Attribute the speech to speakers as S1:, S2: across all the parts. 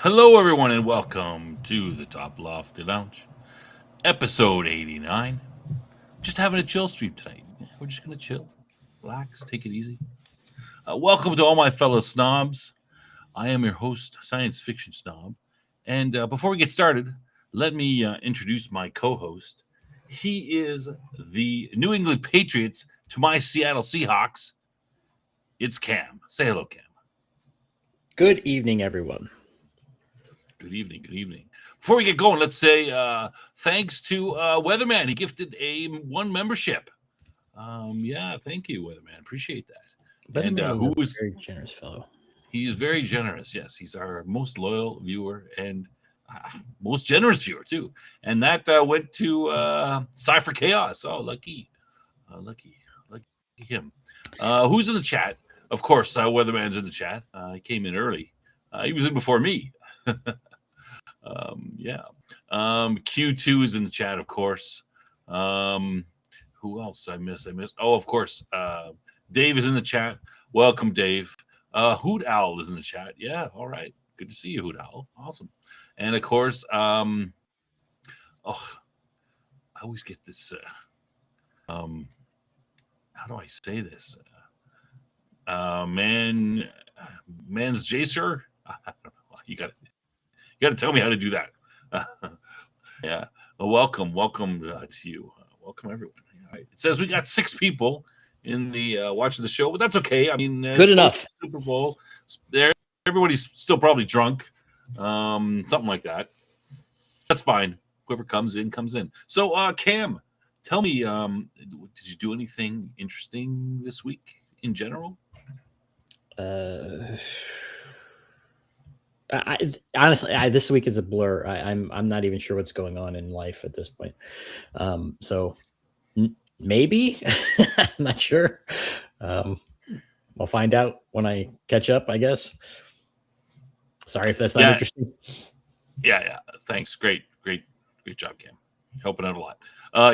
S1: Hello, everyone, and welcome to the Toplofty Lounge, episode 89. Just having a chill stream tonight. We're just going to chill, relax, take it easy. Welcome to all my fellow snobs. I am your host, Science Fiction Snob. And before we get started, let me introduce my co host. He is the New England Patriots to my Seattle Seahawks. It's Cam. Say hello, Cam.
S2: Good evening, everyone.
S1: Good evening. Good evening. Before we get going, let's say thanks to Weatherman. He gifted one membership. Thank you, Weatherman. Appreciate that.
S2: Weatherman is a very generous fellow.
S1: He is very generous. Yes, he's our most loyal viewer and most generous viewer too. And that went to Cypher Chaos. Oh, lucky him. Who's in the chat? Of course, Weatherman's in the chat. He came in early. He was in before me. Q2 is in the chat, of course. Who else did I miss? Oh, of course. Dave is in the chat. Welcome, Dave. Hoot Owl is in the chat. Yeah, all right. Good to see you, Hoot Owl. Awesome. And of course, I always get this. How do I say this? Man's Jacer. I don't know. You got to tell me how to do that. Yeah. Well, welcome to you. Welcome everyone. All right. It says we got 6 people in the watching the show, but that's okay. I mean,
S2: good enough.
S1: Super Bowl. There, everybody's still probably drunk, something like that. That's fine. Whoever comes in, comes in. So, Cam, tell me, did you do anything interesting this week in general?
S2: Honestly, this week is a blur. I'm not even sure what's going on in life at this point. Maybe I'm not sure. I'll find out when I catch up, I guess. Sorry if that's not interesting.
S1: Yeah. Thanks. Great job, Cam. Helping out a lot.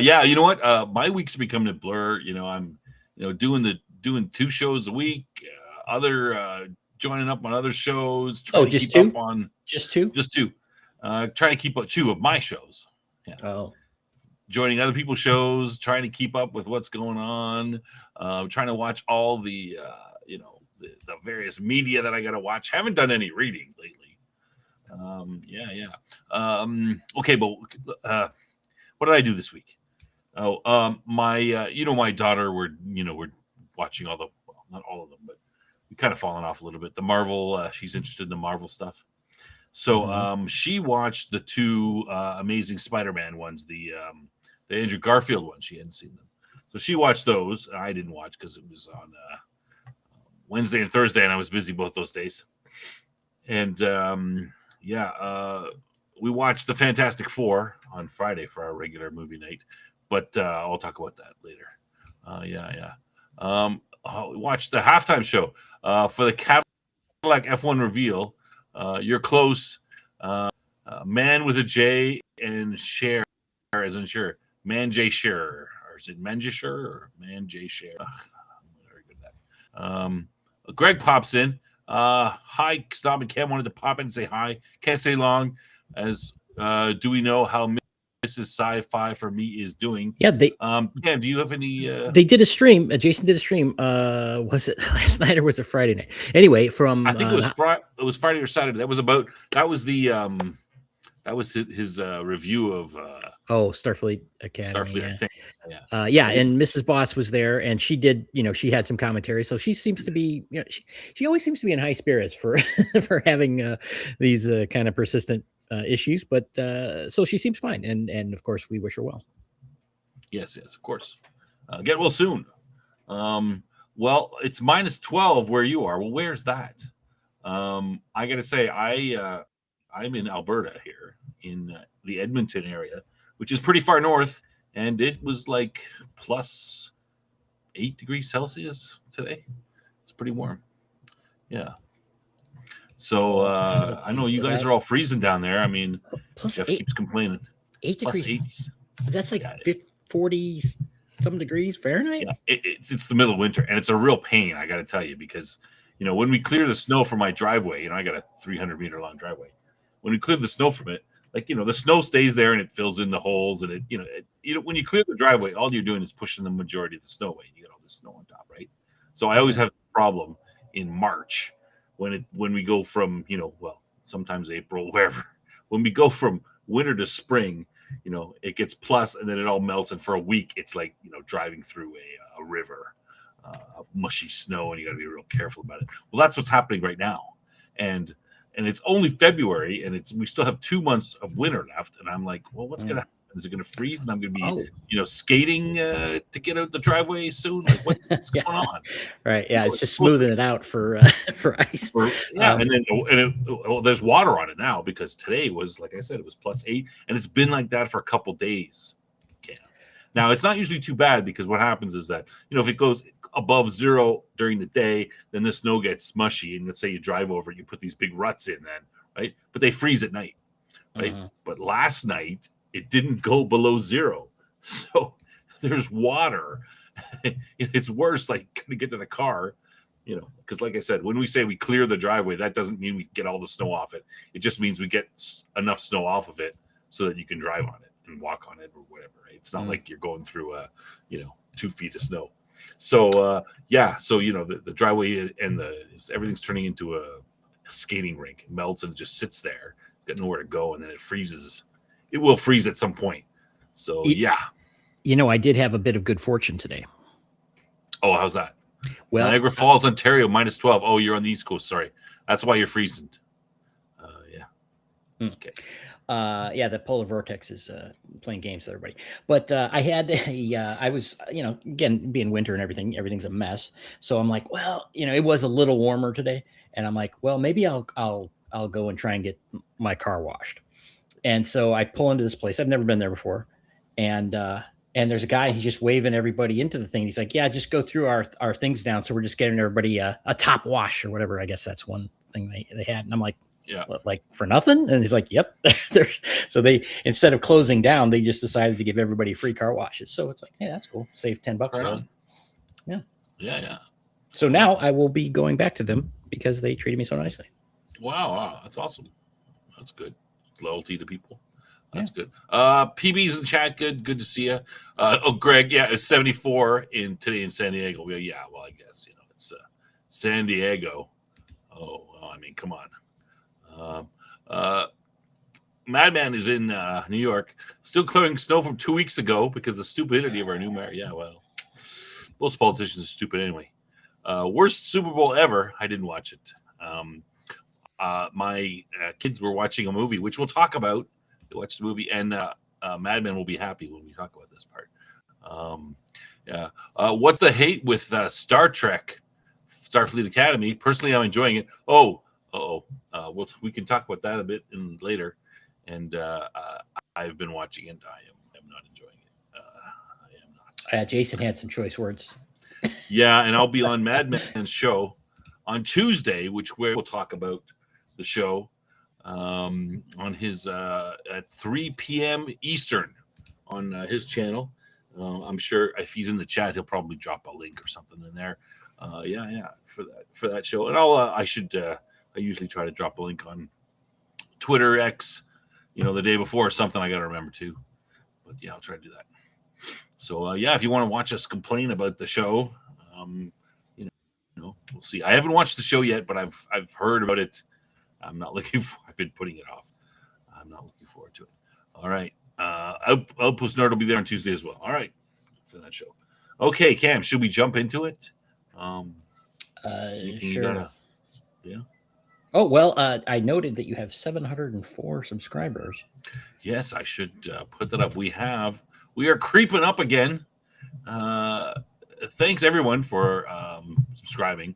S1: You know what? My week's becoming a blur. You know, I'm doing 2 shows a week. Joining up on other shows.
S2: Trying to keep up
S1: on
S2: just 2.
S1: Trying to keep up 2 of my shows. Yeah.
S2: Oh.
S1: Joining other people's shows, trying to keep up with what's going on, trying to watch all the various media that I got to watch. Haven't done any reading lately. Okay, but what did I do this week? My daughter, we're watching not all of them, but we kind of fallen off a little bit. The Marvel, she's interested in the Marvel stuff. So she watched the 2 Amazing Spider-Man ones, the Andrew Garfield ones. She hadn't seen them. So she watched those. I didn't watch because it was on Wednesday and Thursday, and I was busy both those days. And we watched the Fantastic Four on Friday for our regular movie night. But I'll talk about that later. We watched the halftime show for the Cadillac F1 reveal. You're close. Man with a J and share as in sure. Man J Share. Or is it Manjashire or Man J Share? I'm very good at that. Greg pops in. Hi, Snob and Cam wanted to pop in and say hi. Can't stay long. As do we know how Mrs. Sci-Fi for me is doing?
S2: Yeah,
S1: Cam, do you have any?
S2: They did a stream. Jason did a stream. Was it last night or was it Friday night? Anyway, from
S1: I think it was Friday or Saturday. That was his review of
S2: Starfleet Academy.
S1: Starfleet, I think.
S2: And Mrs. Boss was there, and she did. She had some commentary, so she seems to be. She always seems to be in high spirits for for having these kind of persistent issues. But so she seems fine, and of course we wish her well.
S1: Yes, of course. Get well soon. Well, it's -12 where you are. Well, where's that? I got to say, I'm in Alberta here in the Edmonton area, which is pretty far north, and it was like +8 degrees Celsius today. It's pretty warm. Yeah. So I know you guys are all freezing down there. I mean, Jeff keeps complaining.
S2: 8 degrees. That's like 40 some degrees Fahrenheit.
S1: Yeah, it's the middle of winter, and it's a real pain. I got to tell you, because when we clear the snow from my driveway, I got a 300-meter long driveway. when we cleared the snow from it, like, the snow stays there and it fills in the holes, and when you clear the driveway, all you're doing is pushing the majority of the snow away. You get all the snow on top, right? So I always have a problem in March when we go from, sometimes April, wherever, when we go from winter to spring, it gets plus, and then it all melts, and for a week it's like, driving through a river of mushy snow, and you got to be real careful about it. Well, that's what's happening right now, and it's only February, and we still have 2 months of winter left, and I'm like, well, what's gonna happen? Is it gonna freeze, and I'm gonna be skating to get out the driveway soon? Like, what's going on?
S2: Right? Yeah, it's just smoothing it out for for ice.
S1: And then there's water on it now, because today was, like I said, it was +8, and it's been like that for a couple days. Okay. Now it's not usually too bad, because what happens is that if it goes above 0 during the day, then the snow gets mushy, and let's say you drive over it, you put these big ruts in, then right, but they freeze at night, right? But last night it didn't go below 0, so there's water. It's worse, like, gonna get to the car, because like I said, when we say we clear the driveway, that doesn't mean we get all the snow off it. It just means we get enough snow off of it so that you can drive on it and walk on it or whatever, right? It's not like you're going through 2 feet of snow. So the driveway and everything's turning into a skating rink. It melts and it just sits there, got nowhere to go, and then it freezes. It will freeze at some point. So
S2: I did have a bit of good fortune today.
S1: Oh, how's that?
S2: Well,
S1: Niagara Falls, Ontario, -12. Oh, you're on the East Coast. Sorry, that's why you're freezing. Okay.
S2: The polar vortex is playing games with everybody. But I had I was, again, being winter and everything's a mess. So I'm like, well, it was a little warmer today, and I'm like, well, maybe I'll go and try and get my car washed. And so I pull into this place. I've never been there before, and there's a guy. He's just waving everybody into the thing. He's like, yeah, just go through our things down. So we're just getting everybody a top wash or whatever. I guess that's one thing they had. And I'm like,
S1: yeah,
S2: like, for nothing? And he's like, yep. So they, instead of closing down, they just decided to give everybody free car washes. So it's like, hey, that's cool. Save $10.
S1: Right.
S2: Yeah. So now I will be going back to them because they treated me so nicely.
S1: Wow, that's awesome. That's good. Loyalty to people. That's good. PB's in the chat. Good to see you. Greg, it's 74 today in San Diego. Yeah, well, I guess it's San Diego. Oh, well, I mean, come on. Madman is in New York, still clearing snow from 2 weeks ago because of the stupidity of our new mayor. Yeah, well, most politicians are stupid anyway. Worst Super Bowl ever. I didn't watch it. My kids were watching a movie, which we'll talk about. They watched the movie, and Madman will be happy when we talk about this part. What's the hate with Star Trek, Starfleet Academy? Personally, I'm enjoying it. We can talk about that a bit later. And I've been watching it. I am not enjoying it. I am not.
S2: Jason had some choice words.
S1: Yeah, and I'll be on Madman's show on Tuesday, where we'll talk about the show on his at 3 p.m. Eastern on his channel. I'm sure if he's in the chat, he'll probably drop a link or something in there. For that show. And I usually try to drop a link on Twitter, X, the day before or something. I got to remember too. But I'll try to do that. So if you want to watch us complain about the show, we'll see. I haven't watched the show yet, but I've heard about it. I'm not looking for. I've been putting it off. I'm not looking forward to it. All right. Outpost Nerd will be there on Tuesday as well. All right, for that show. Okay, Cam, should we jump into it?
S2: Sure. Oh, well, I noted that you have 704 subscribers.
S1: Yes, I should put that up. We are creeping up again. Thanks everyone for subscribing.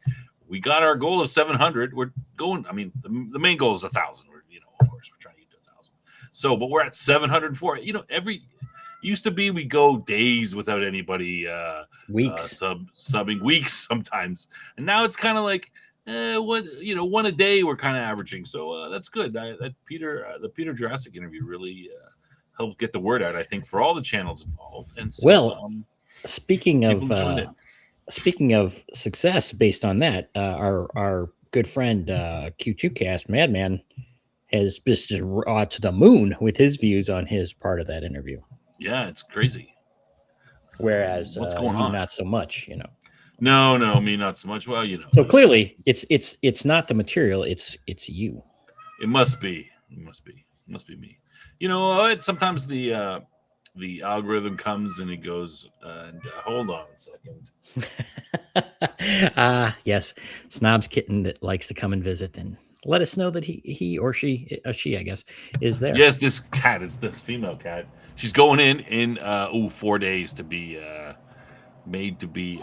S1: We got our goal of 700. We're going. I mean, the main goal is 1,000. Of course, we're trying to get to 1,000. So, but we're at 704. Used to be we go days without anybody
S2: weeks
S1: subbing, weeks sometimes, and now it's kind of like one a day we're kind of averaging. So that's good. The Peter Jurassic interview really helped get the word out, I think, for all the channels involved. And so,
S2: speaking of success based on that, our good friend Q2 Cast Madman has just to the moon with his views on his part of that interview.
S1: Yeah, it's crazy.
S2: Whereas
S1: What's going
S2: you
S1: on?
S2: not so much, you know.
S1: No, me not so much. Well, you know.
S2: So clearly, it's not the material; it's you.
S1: It must be. It must be me. You know, sometimes the algorithm comes and it goes. And hold on a second.
S2: Yes, Snob's kitten that likes to come and visit and let us know that he or she, I guess, is there.
S1: Yes, this cat is this female cat. She's going in 4 days to be made to be.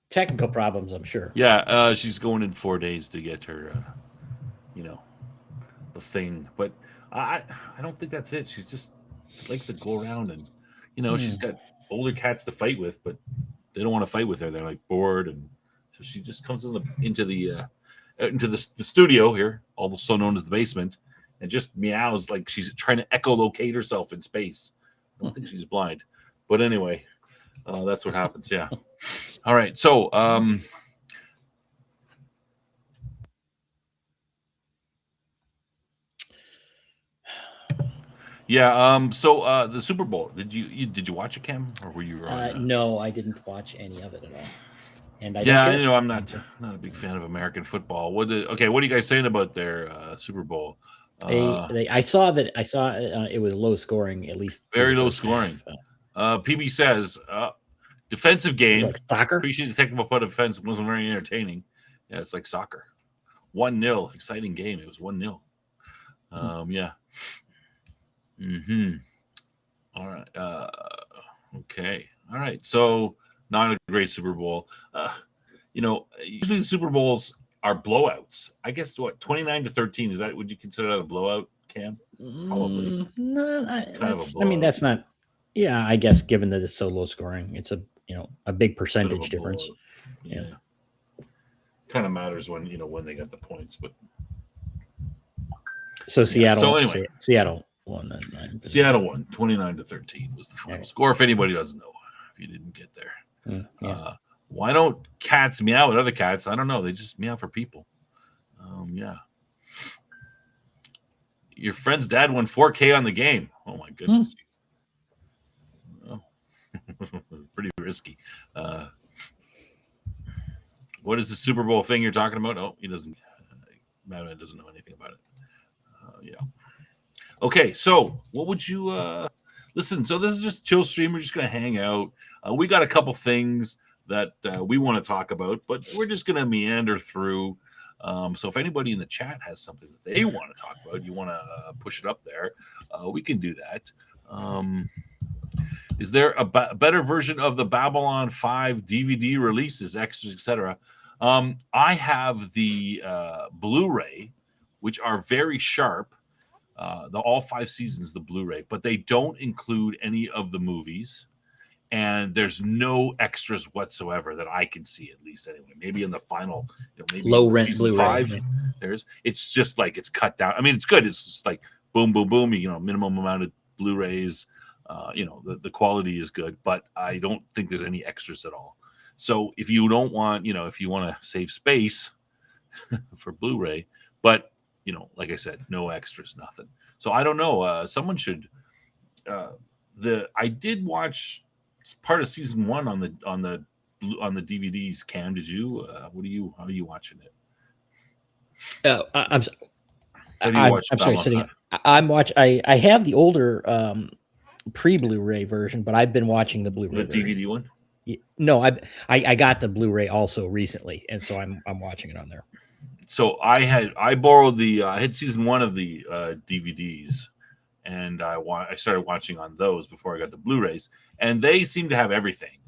S2: Technical problems, I'm sure.
S1: Yeah, she's going in 4 days to get her, you know, the thing. But I don't think that's it. She's just likes to go around and, she's got older cats to fight with, but they don't want to fight with her. They're like bored, and so she just comes into the studio here, also known as the basement, and just meows like she's trying to echolocate herself in space. I don't think she's blind, but anyway, that's what happens. Yeah. All right. So, yeah. So, the Super Bowl. Did you watch it, Cam, or were you on?
S2: No, I didn't watch any of it at all, and I don't
S1: Yeah,
S2: care.
S1: I'm not a big fan of American football. What are you guys saying about their Super Bowl?
S2: I saw that it was low scoring, at least through
S1: Very
S2: the
S1: low
S2: first
S1: scoring.
S2: half.
S1: PB says defensive
S2: It was
S1: game.
S2: like soccer.
S1: Appreciate the technical part of defense. Wasn't very entertaining. Yeah, it's like soccer. 1-0. Exciting game. It was 1-0. Yeah. All right. Okay. All right. So not a great Super Bowl. Usually the Super Bowls are blowouts. I guess what 29-13 is that? Would you consider that a blowout, Cam? Probably.
S2: No,
S1: Kind of a
S2: I mean,
S1: blowout.
S2: that's not. Yeah, I guess given that it's so low scoring, it's a big
S1: Bit of a
S2: percentage difference.
S1: blowout. Yeah. Kind of matters when they got the points, but
S2: So Seattle.
S1: So anyway,
S2: Seattle won that.
S1: Seattle won 29-13 was the final score. If anybody doesn't know, if you didn't get there, why don't cats meow at other cats? I don't know. They just meow for people. Yeah. Your friend's dad won 4K on the game. Oh my goodness. Oh. Pretty risky. What is the Super Bowl thing you're talking about? Oh, he doesn't. Madman doesn't know anything about it. Yeah. Okay, so what would you listen? So this is just chill stream. We're just gonna hang out. We got a couple things that we want to talk about, but we're just gonna meander through. So if anybody in the chat has something that they want to talk about, you want to push it up there, we can do that. Is there a better version of the Babylon 5 DVD releases, extras, etc.? I have the Blu-ray, which are very sharp. All 5 seasons, the Blu-ray, but they don't include any of the movies, and there's no extras whatsoever that I can see, at least anyway. Maybe in the final, maybe
S2: low rent
S1: season
S2: Blu-ray.
S1: 5, it's just like it's cut down. I mean, it's good. It's just like boom, boom, boom. Minimum amount of Blu-rays. The quality is good, but I don't think there's any extras at all. So if you don't want, if you want to save space for Blu-ray, but like I said, no extras, nothing. So I don't know. Someone should. I did watch part of season 1 on the DVDs. Cam, did you? How are you watching it?
S2: I'm
S1: sorry,
S2: sitting. I'm watch. I have the older pre-Blu-ray version, but I've been watching the Blu-ray.
S1: The DVD one.
S2: No, I got the Blu-ray also recently, and so I'm watching it on there.
S1: So I borrowed I had season 1 of the DVDs, and I started watching on those before I got the Blu-rays, and they seem to have everything.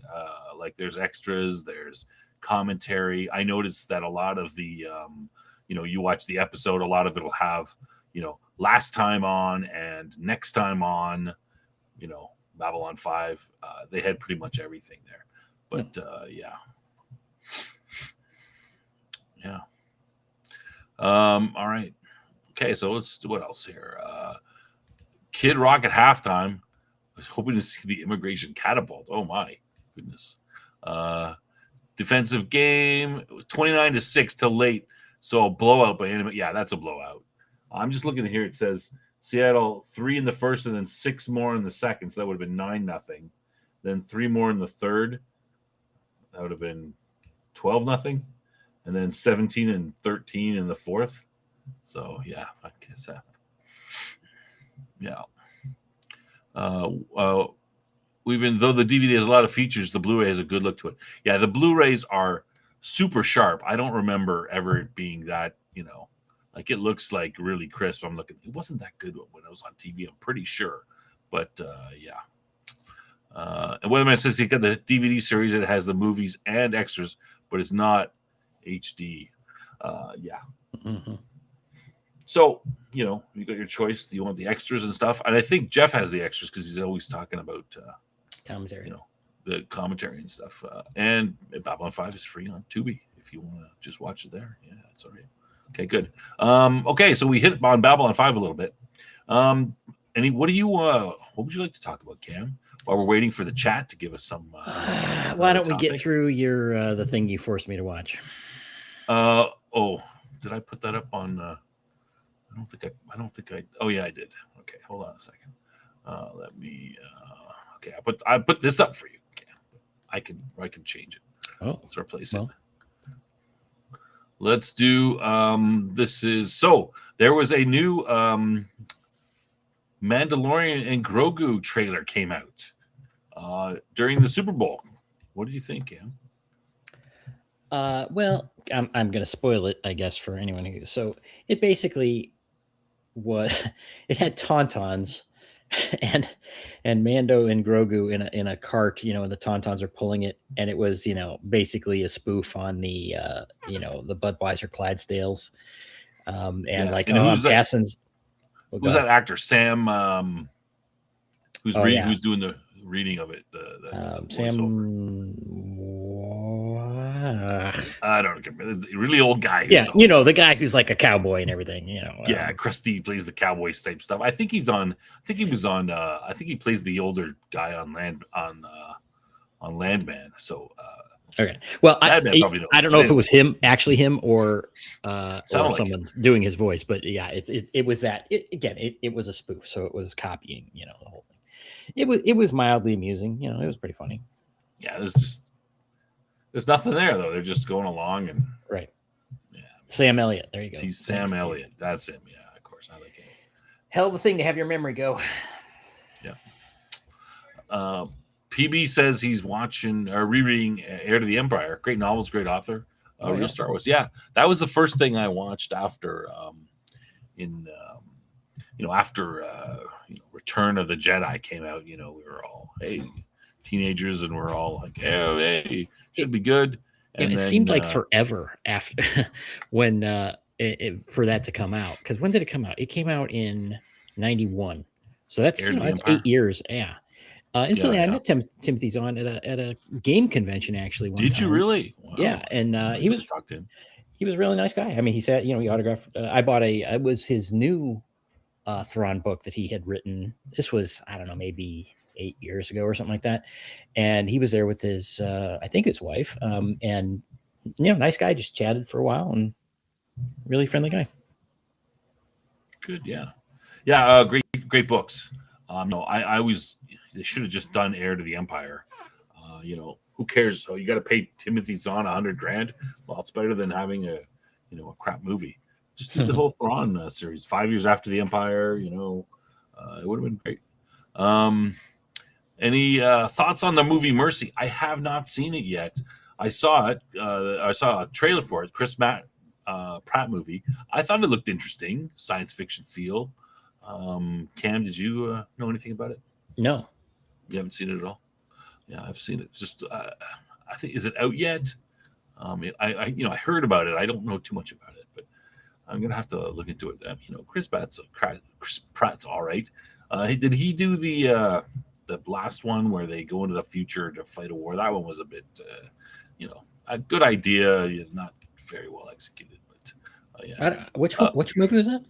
S1: Like there's extras, there's commentary. I noticed that a lot of the you watch the episode, a lot of it will have last time on and next time on. Babylon 5. They had pretty much everything there, but yeah. All right. Okay, so let's do what else here. Kid Rock at halftime. I was hoping to see the immigration catapult. Oh my goodness. Defensive game, 29-6 till late. So a blowout by enemy. Yeah, that's a blowout. I'm just looking here. It says Seattle 3 in the first and then 6 more in the second. So that would have been 9-0. Then 3 more in the third. That would have been 12-0. And then 17-13 in the fourth. So, yeah, I guess that. Yeah. Even though the DVD has a lot of features, the Blu-ray has a good look to it. Yeah, the Blu-rays are super sharp. I don't remember ever being that, like it looks like really crisp. I'm looking, it wasn't that good when it was on TV, I'm pretty sure. But yeah. And Weatherman says he got the DVD series. It has the movies and extras, but it's not HD. Yeah.
S2: Mm-hmm.
S1: So, you got your choice. Do you want the extras and stuff? And I think Jeff has the extras because he's always talking about
S2: commentary,
S1: the commentary and stuff. And Babylon 5 is free on Tubi if you want to just watch it there. Yeah, it's all right. Okay, good. Okay, so we hit on Babylon 5 a little bit. What would you like to talk about, Cam? While we're waiting for the chat to give us some.
S2: Why don't we get through your the thing you forced me to watch?
S1: Did I put that up on? I don't think I. Oh yeah, I did. Okay, hold on a second. Let me. Okay, I put this up for you. Okay. I can change it.
S2: Oh,
S1: let's replace it. Let's do. There was a new Mandalorian and Grogu trailer came out during the Super Bowl. What did you think, Cam?
S2: Well, I'm going to spoil it, I guess, for anyone who. So it basically it had tauntauns and Mando and Grogu in a cart, and the tauntauns are pulling it, and it was basically a spoof on the the Budweiser Clydesdales, I'm passing.
S1: Who's that actor? Sam, who's doing the reading of it?
S2: Sam.
S1: I don't remember. It's a really old guy.
S2: Yeah, the guy who's like a cowboy and everything.
S1: Yeah, Krusty plays the cowboy type stuff. I think he was on. I think he plays the older guy on Landman. So.
S2: Okay. Well, I don't know if it was him or someone's doing his voice, but yeah, it was that. It was a spoof, so it was copying, the whole thing. It was mildly amusing, it was pretty funny.
S1: Yeah, there's nothing there though. They're just going along and
S2: right. Yeah, Sam Elliott. There you go.
S1: He's Sam Elliott. That's him. Yeah, of course. I like it.
S2: Hell of a thing to have your memory go.
S1: Yeah. PB says he's watching or rereading Heir to the Empire. Great novels, great author. Real Star Wars. Yeah, that was the first thing I watched after, after Return of the Jedi came out. We were all teenagers, and we're all like, hey, should be good. And
S2: it seemed like forever after when for that to come out. Because when did it come out? It came out in 91. So that's 8 years. Yeah. Instantly, I met Timothy Zahn at a game convention actually.
S1: Did you really? Wow.
S2: Yeah, and he was a really nice guy. I mean, he said, he autographed. I bought it was his new Thrawn book that he had written. This was, I don't know, maybe 8 years ago or something like that. And he was there with his, I think his wife, and nice guy. Just chatted for a while and really friendly guy.
S1: Good, yeah. Great books. No, I always. They should have just done Heir to the Empire. Who cares? So you got to pay Timothy Zahn $100,000. Well, it's better than having a crap movie. Just do the whole Thrawn series. 5 years after the Empire. It would have been great. Any thoughts on the movie Mercy? I have not seen it yet. I saw it. I saw a trailer for it. Chris Pratt movie. I thought it looked interesting. Science fiction feel. Cam, did you know anything about it?
S2: No.
S1: You haven't seen it at all? Yeah, I've seen it. Just, I think, is it out yet? I heard about it. I don't know too much about it, but I'm gonna have to look into it. Chris Pratt's all right. Did he do the last one where they go into the future to fight a war? That one was a bit, a good idea, not very well executed. But yeah.
S2: Which movie was that?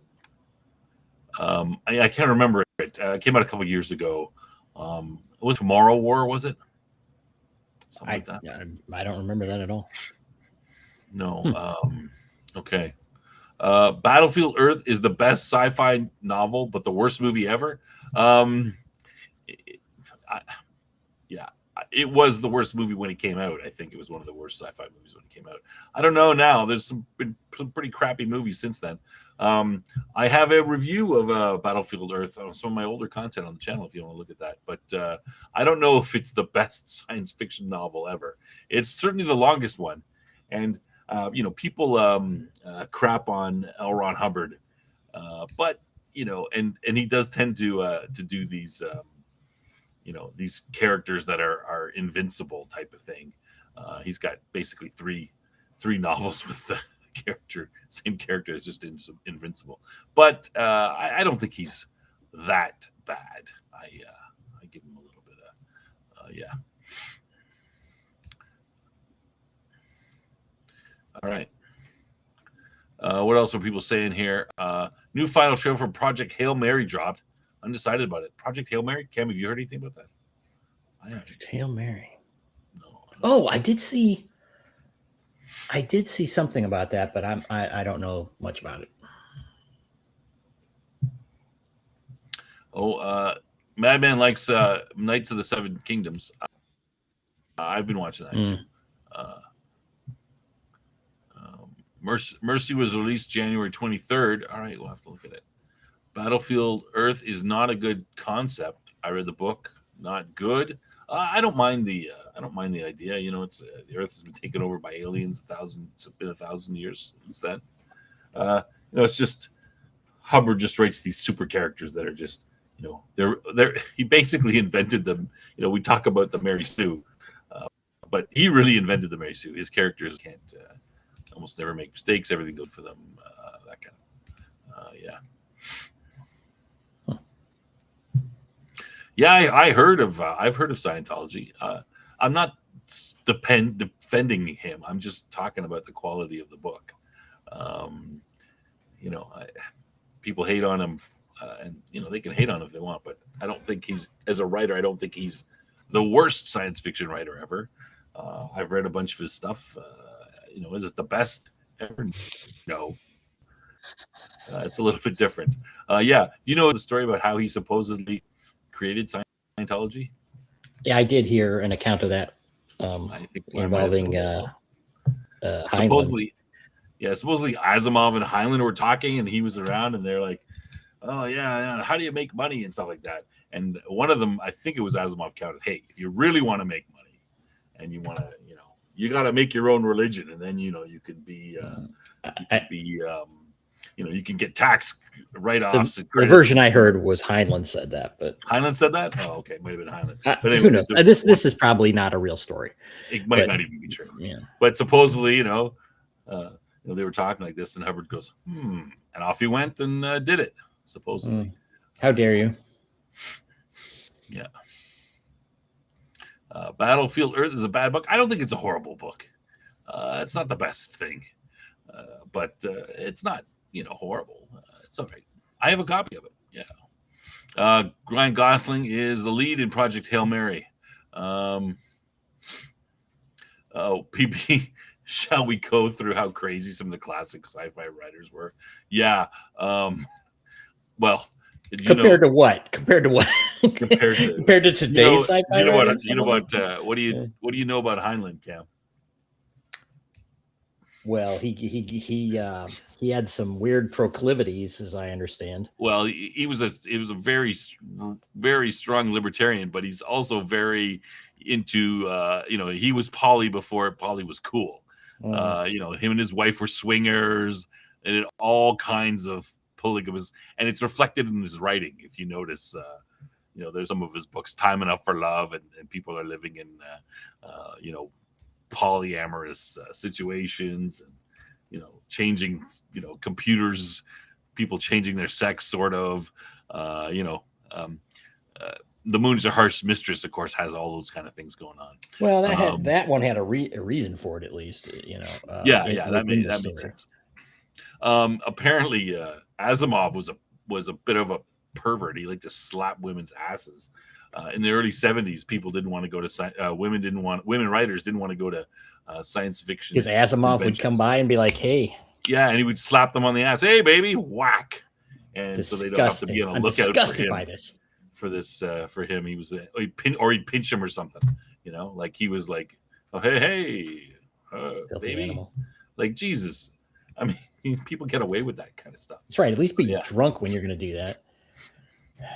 S1: I can't remember it. It came out a couple years ago. Was Tomorrow War, was it? something like that.
S2: I don't remember that at all.
S1: No. Okay. Battlefield Earth is the best sci-fi novel, but the worst movie ever. Yeah, it was the worst movie when it came out. I think it was one of the worst sci-fi movies when it came out. I don't know now. There's been some pretty crappy movies since then. I have a review of Battlefield Earth on some of my older content on the channel if you want to look at that. But I don't know if it's the best science fiction novel ever. It's certainly the longest one. And, people crap on L. Ron Hubbard. But, and he does tend to do these, these characters that are invincible type of thing. He's got basically three novels with the same character is just invincible. But I don't think he's that bad. I give him a little bit of, yeah. All right. What else are people saying here? New final show from Project Hail Mary dropped. Undecided about it. Project Hail Mary? Cam, have you heard anything about that?
S2: Project Hail Mary.
S1: No.
S2: Oh, I did see something about that, but I don't know much about it.
S1: Oh, Madman likes Knights of the Seven Kingdoms. I've been watching that too. Mercy was released January 23rd. All right, we'll have to look at it. Battlefield Earth is not a good concept. I read the book. Not good. I don't mind the idea. It's the Earth has been taken over by aliens. It's been 1,000 years since then. It's just Hubbard just writes these super characters that are just, he basically invented them. We talk about the Mary Sue, but he really invented the Mary Sue. His characters can't almost never make mistakes. Everything good for them. That kind of, yeah. Yeah, I've heard of Scientology. I'm not defending him. I'm just talking about the quality of the book. People hate on him, and they can hate on him if they want, but I don't think as a writer, I don't think he's the worst science fiction writer ever. I've read a bunch of his stuff. Is it the best ever? No. It's a little bit different. Yeah. Do you know the story about how he supposedly created Scientology?
S2: Yeah, I did hear an account of that.
S1: I think
S2: involving
S1: supposedly Asimov and Heinlein were talking, and he was around, and they're like, "Oh yeah, how do you make money and stuff like that?" And one of them, I think it was Asimov, counted, "Hey, if you really want to make money, and you want to, you got to make your own religion, and then you can be, you can get tax write-offs."
S2: The version I heard was Heinlein said that, but
S1: Heinlein said that. Oh, okay, might have been Heinlein. But anyway,
S2: who knows? This is probably not a real story.
S1: It might not even be true.
S2: Yeah,
S1: but supposedly, they were talking like this, and Hubbard goes, and off he went and did it. Supposedly.
S2: How dare you?
S1: Yeah. Battlefield Earth is a bad book. I don't think it's a horrible book. It's not the best thing, but it's not, horrible. It's all right. I have a copy of it. Yeah. Ryan Gosling is the lead in Project Hail Mary. PB, shall we go through how crazy some of the classic sci-fi writers were? Yeah. Well,
S2: compared to what? Compared to today's sci-fi.
S1: What do you know about Heinlein, Cam?
S2: Well, he had some weird proclivities, as I understand.
S1: Well, he was a very, very strong libertarian, but he's also very into he was poly before poly was cool. Him and his wife were swingers, and did all kinds of polygamous, and it's reflected in his writing. If you notice, there's some of his books, Time Enough for Love, and people are living in polyamorous situations, and changing computers, people changing their sex, sort of. The Moon's a Harsh Mistress, of course, has all those kind of things going on.
S2: Well, that one had a reason for it, at least.
S1: That made sense. Apparently, Asimov was a bit of a pervert. He liked to slap women's asses. In the early 70s, people didn't want to go to women writers didn't want to go to science fiction.
S2: Because Asimov would come by and be like, "Hey."
S1: Yeah, and he would slap them on the ass. Hey, baby, whack. And
S2: disgusting.
S1: So they don't have to be on a lookout for him.
S2: By this.
S1: For him, he was he'd pinch him or something. Like he was like, oh hey, baby, animal. Like Jesus. I mean, people get away with that kind of stuff.
S2: That's right. At least be drunk when you're going to do that.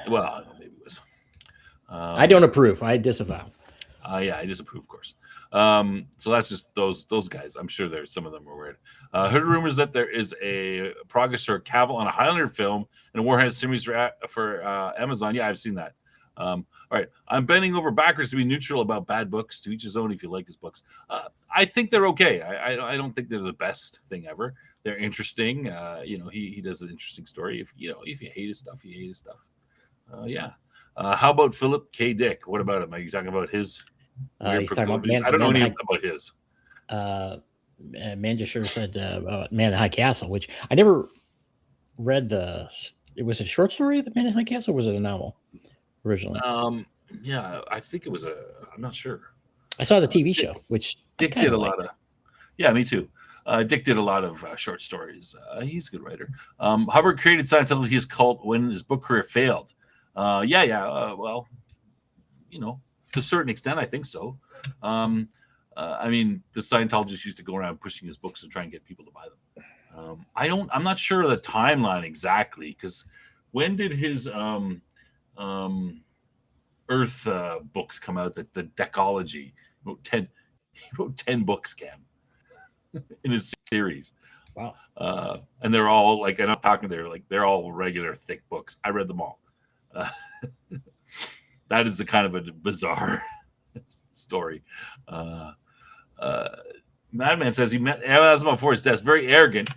S1: Well, maybe it was.
S2: I don't approve. I disavow.
S1: Yeah, I disapprove, of course. So that's just those guys. I'm sure some of them are weird. Heard rumors that there is a progress for Cavill on a Highlander film and a Warhead series for Amazon. Yeah, I've seen that. All right, I'm bending over backwards to be neutral about bad books. To each his own. If you like his books, I think they're okay. I don't think they're the best thing ever. They're interesting. He does an interesting story. If you hate his stuff, you hate his stuff. Yeah. How about Philip K. Dick? What about him? Are you talking about his?
S2: He's talking about
S1: I don't know anything about his.
S2: Man just sure said Man in High Castle, which I never read. It was a short story, The Man in High Castle, or was it a novel originally?
S1: Yeah, I think it was I'm not sure.
S2: I saw the TV show, which
S1: Dick did a lot of. Yeah, me too. Dick did a lot of short stories. He's a good writer. Hubbard created Scientology's cult when his book career failed. Well, to a certain extent, I think so. I mean, the Scientologists used to go around pushing his books and try and get people to buy them. I'm not sure of the timeline exactly, because when did his Earth books come out? The Decology. He wrote 10 books, Cam, in his series.
S2: Wow.
S1: And they're all like, and I'm talking, they're all regular thick books. I read them all. That is a kind of a bizarre story. Madman says he met Asimov before his death. Very arrogant,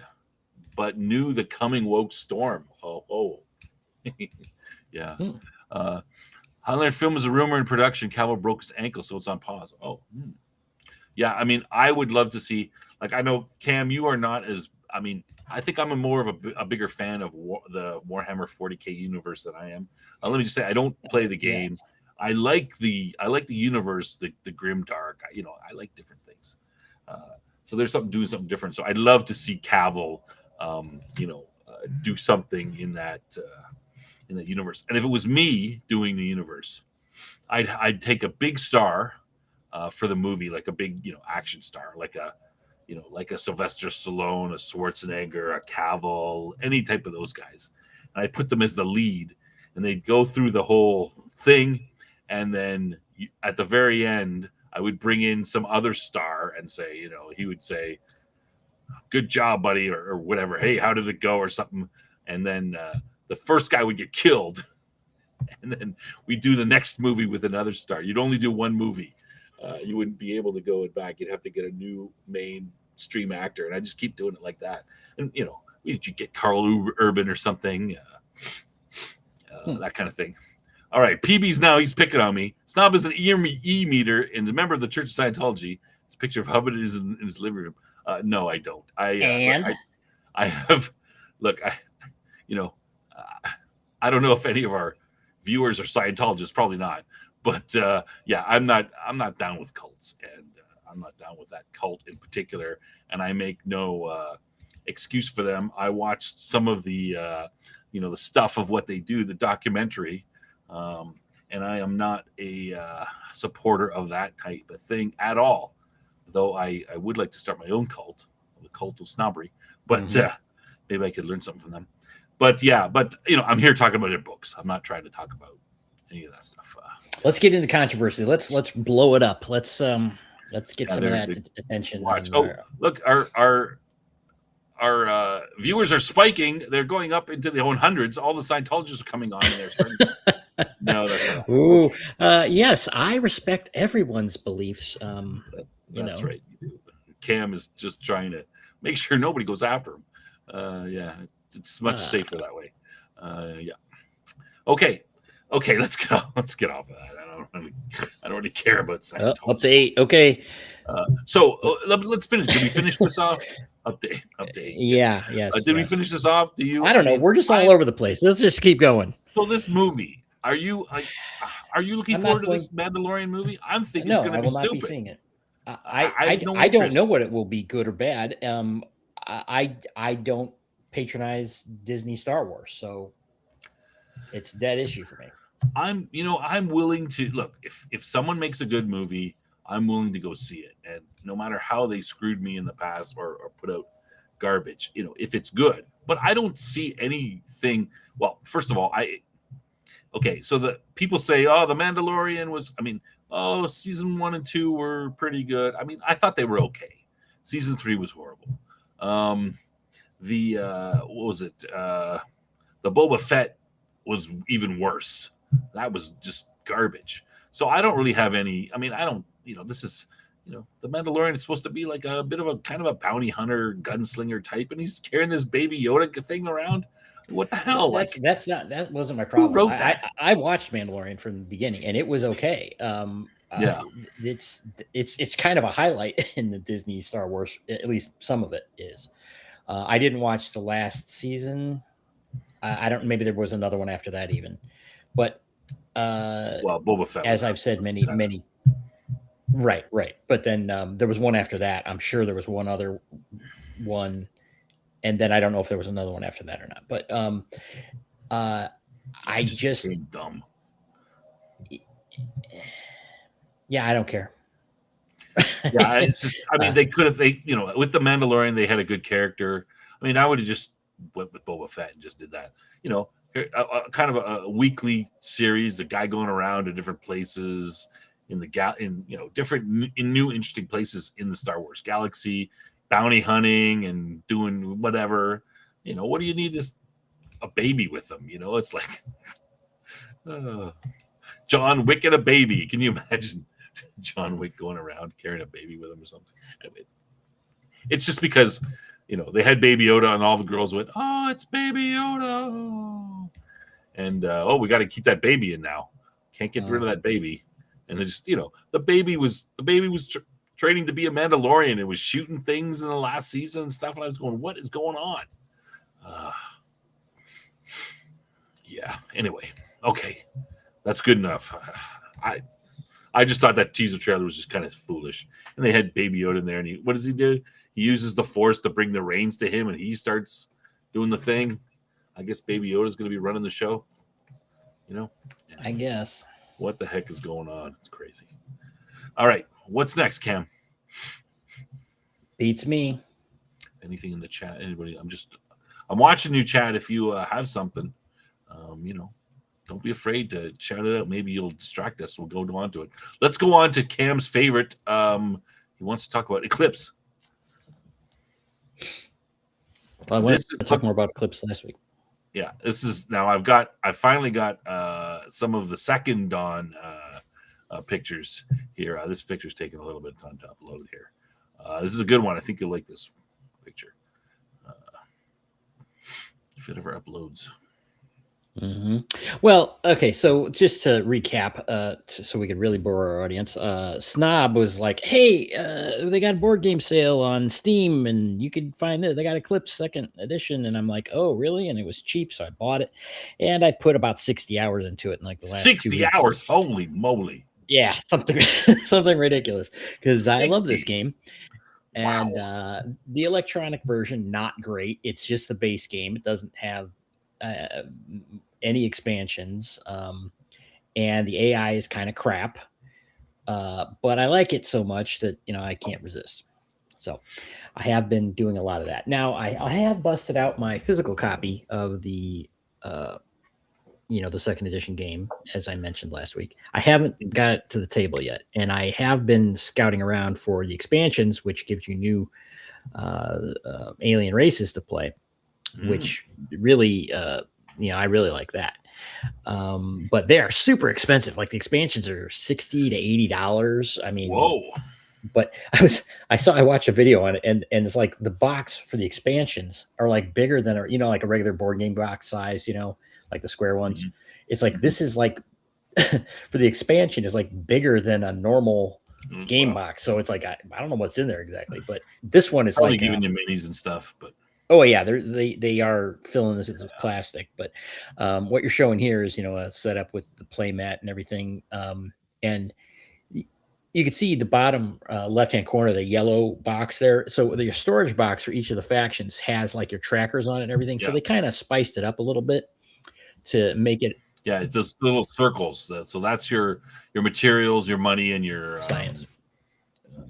S1: but knew the coming woke storm. Oh. Yeah. Highlander film is a rumor in production. Cavill broke his ankle, so it's on pause. Oh. Yeah, I mean, I would love to see, like, I know, Cam, you are not as, I mean, I think I'm more of a bigger fan of the Warhammer 40K universe than I am. Let me just say, I don't play the game. Yeah. I like the universe, the grim dark. I like different things. So there's doing something different. So I'd love to see Cavill, do something in that universe. And if it was me doing the universe, I'd take a big star for the movie, like a big action star, like a Sylvester Stallone, a Schwarzenegger, a Cavill, any type of those guys. And I put them as the lead, and they'd go through the whole thing. And then at the very end, I would bring in some other star and say, he would say, good job, buddy, or whatever. Hey, how did it go, or something. And then the first guy would get killed. And then we do the next movie with another star. You'd only do one movie. You wouldn't be able to go back. You'd have to get a new mainstream actor, and I just keep doing it like that. And you get Carl Urban or something, that kind of thing. All right, PB's now he's picking on me. Snob is an E meter and a member of the Church of Scientology. His picture of Hubbard is in his living room. No, I don't. I have. Look, I don't know if any of our viewers are Scientologists. Probably not. But I'm not down with cults, and I'm not down with that cult in particular. And I make no excuse for them. I watched some of the the stuff of what they do, the documentary, and I am not a supporter of that type of thing at all. Though I would like to start my own cult, the cult of snobbery. But maybe I could learn something from them. But I'm here talking about their books. I'm not trying to talk about any of that stuff.
S2: Let's get into controversy. Let's blow it up. Let's get some of that attention.
S1: Watch. Look, our viewers are spiking. They're going up into the 100s. All the Scientologists are coming on, and they're starting. No, that's not.
S2: Ooh, yes, I respect everyone's beliefs.
S1: That's right. Cam is just trying to make sure nobody goes after him. It's much safer that way. Okay, let's get off of that. I don't really care about Scientology.
S2: Update. Okay.
S1: So let's finish. Did we finish this off? Update.
S2: Yeah. Yes.
S1: Did we finish this off? Do you?
S2: I don't know. We're just all over the place. Let's just keep going.
S1: So this movie, are you looking
S2: I'm
S1: forward
S2: not
S1: to
S2: going.
S1: this Mandalorian movie? I'm thinking it's
S2: No,
S1: going to
S2: I
S1: be
S2: will not be
S1: stupid.
S2: seeing it.
S1: I have no
S2: I don't know
S1: interest.
S2: what it will be, good or bad. I don't patronize Disney Star Wars, so it's a dead issue for me.
S1: I'm willing to look if someone makes a good movie, I'm willing to go see it. And no matter how they screwed me in the past or put out garbage, if it's good. But I don't see anything. Well, first of all, okay, so the people say, "Oh, the Mandalorian was." I mean, oh, season 1 and 2 were pretty good. I mean, I thought they were okay. Season 3 was horrible. Um, the what was it? The Boba Fett was even worse. That was just garbage. So I don't really have any. I mean, I don't. This is. The Mandalorian is supposed to be like a bit of a kind of a bounty hunter, gunslinger type, and he's carrying this baby Yoda thing around. What the hell? Like,
S2: That wasn't my
S1: who
S2: problem.
S1: wrote that?
S2: I watched Mandalorian from the beginning, and it was okay.
S1: Yeah.
S2: It's kind of a highlight in the Disney Star Wars. At least some of it is. I didn't watch the last season. I don't. Maybe there was another one after that even, but
S1: Well, Boba Fett was
S2: as I've said
S1: was
S2: many
S1: kinda-
S2: many. Right. But then there was one after that. I'm sure there was one other one, and then I don't know if there was another one after that or not. But uh, I
S1: it just
S2: just
S1: became dumb.
S2: yeah, I don't care.
S1: Yeah, it's just. I mean, they could have. With the Mandalorian, they had a good character. I mean, I would have just went with Boba Fett and just did that. Kind of a weekly series, a guy going around to different places in different in new interesting places in the Star Wars galaxy, bounty hunting and doing whatever. What do you need is a baby with them? It's like John Wick and a baby. Can you imagine John Wick going around carrying a baby with him or something? Anyway, it's just because they had Baby Yoda and all the girls went, "Oh, it's Baby Yoda," and we got to keep that baby in now. Can't get rid of that baby. And they just the baby was training to be a Mandalorian and was shooting things in the last season and stuff. And I was going, "What is going on?" Yeah. Anyway, okay, that's good enough. I just thought that teaser trailer was just kind of foolish. And they had Baby Yoda in there, and what does he do? He uses the Force to bring the reins to him, and he starts doing the thing. I guess Baby Yoda's going to be running the show.
S2: I guess.
S1: What the heck is going on? It's crazy. All right, what's next, Cam?
S2: Beats me.
S1: Anything in the chat? Anybody? I'm watching you, chat. If you have something, don't be afraid to shout it out. Maybe you'll distract us. We'll go on to it. Let's go on to Cam's favorite. He wants to talk about Eclipse.
S2: Well, I wanted to talk more about Eclipse last week.
S1: Yeah, this is now. I finally got some of the Second Dawn pictures here. This picture's taking a little bit of time to upload here. This is a good one. I think you'll like this picture. If it ever uploads.
S2: Mm-hmm. Well, okay, so just to recap, so we could really bore our audience, Snob was like, "Hey, they got a board game sale on Steam, and you could find it. They got Eclipse Second Edition." And I'm like, "Oh, really?" And it was cheap, so I bought it, and I've put about 60 hours into it in like the last 2
S1: 60
S2: weeks.
S1: hours. Holy moly!
S2: Yeah, something ridiculous because I love this game. And
S1: Wow.
S2: The electronic version, not great. It's just the base game. It doesn't have any expansions, and the AI is kind of crap. But I like it so much that I can't resist. So I have been doing a lot of that. Now I have busted out my physical copy of the the second edition game, as I mentioned last week. I haven't got it to the table yet, and I have been scouting around for the expansions, which gives you new alien races to play, which really, I really like that. But they are super expensive. Like the expansions are $60 to $80. I mean,
S1: whoa!
S2: But I watched a video on it, and it's like the box for the expansions are like bigger than like a regular board game box size, like the square ones.
S1: Mm-hmm.
S2: It's like this is like for the expansion is like bigger than a normal game box. So it's like I don't know what's in there exactly, but this one is
S1: probably
S2: like
S1: giving you minis and stuff. But
S2: Oh yeah, they are filling this with plastic, but what you're showing here is a setup with the play mat and everything, and you can see the bottom left hand corner, the yellow box there. So your storage box for each of the factions has like your trackers on it and everything. So
S1: Yeah.
S2: they kind of spiced it up a little bit to make it
S1: Yeah, it's those little circles. So that's your materials, your money, and your
S2: science,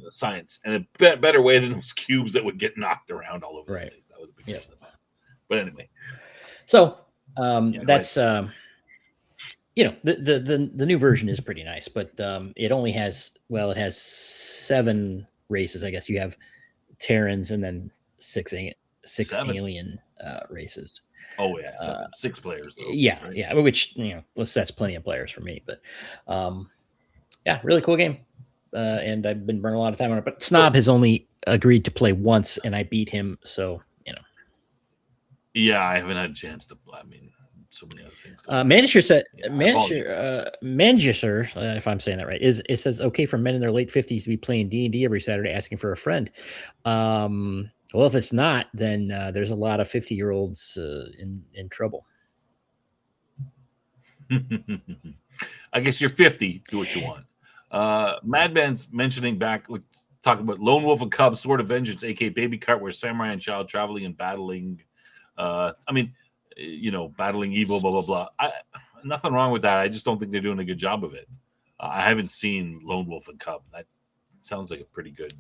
S1: science. And a better way than those cubes that would get knocked around all over the
S2: right?
S1: place. That was a big
S2: Yeah.
S1: deal. But anyway,
S2: So
S1: yeah, go ahead.
S2: that's the new version is pretty nice, but it only has it has 7 races. I guess you have Terrans and then six
S1: 7.
S2: alien races.
S1: Oh yeah,
S2: Uh,
S1: 7. 6 players though,
S2: yeah,
S1: right?
S2: yeah, which that's plenty of players for me. But yeah, really cool game, and I've been burning a lot of time on it. But
S1: So
S2: Snob has only agreed to play once, and I beat him, so
S1: yeah, I haven't had a chance to. I mean, so many other things going on.
S2: Manager said,
S1: Yeah, I apologize.
S2: Manager, if I'm saying that right, is it says okay for men in their late 50s to be playing D&D every Saturday, asking for a friend. Well, if it's not, then there's a lot of 50-year-olds in trouble.
S1: I guess you're 50. Do what you want. Madman's mentioning back, talking about Lone Wolf and Cub, Sword of Vengeance, aka Baby Cart, where samurai and child traveling and battling. I mean, battling evil, blah blah blah. Nothing wrong with that. I just don't think they're doing a good job of it. I haven't seen Lone Wolf and Cub. That sounds like a pretty good.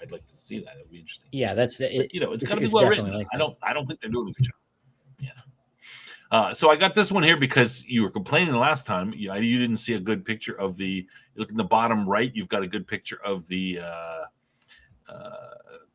S1: I'd like to see that. It'd be interesting.
S2: Yeah, that's it.
S1: But, it's got to be
S2: It's
S1: well
S2: definitely
S1: written.
S2: like
S1: I
S2: that.
S1: don't think they're doing a good job. Yeah. So I got this one here because you were complaining last time. You didn't see a good picture of the. You look in the bottom right. You've got a good picture of the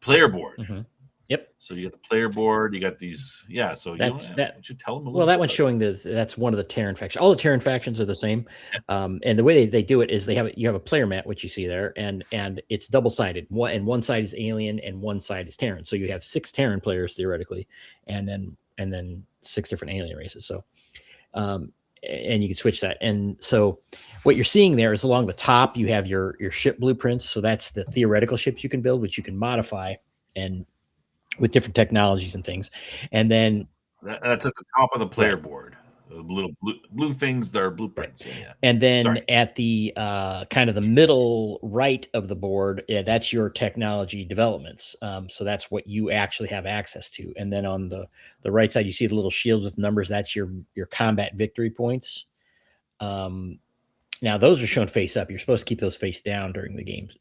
S1: player board.
S2: Mm-hmm. Yep.
S1: So you got the player board. You got these. Yeah. So
S2: That's
S1: you
S2: that.
S1: should tell them a little.
S2: Well, that
S1: bit
S2: one's
S1: about
S2: showing that's one of the Terran factions. All the Terran factions are the same, and the way they do it is you have a player mat, which you see there, and it's double sided. One side is alien and one side is Terran. So you have 6 Terran players theoretically, and then 6 different alien races. So, and you can switch that. And so what you're seeing there is along the top you have your ship blueprints. So that's the theoretical ships you can build, which you can modify and with different technologies and things, and then
S1: That's at the top of the player
S2: right.
S1: board. The little blue things that are
S2: Right.
S1: blueprints. Yeah.
S2: And then
S1: Sorry.
S2: at the kind of the middle right of the board, that's your technology developments. So that's what you actually have access to. And then on the right side, you see the little shields with numbers. That's your combat victory points. Now those are shown face up. You're supposed to keep those face down during the games.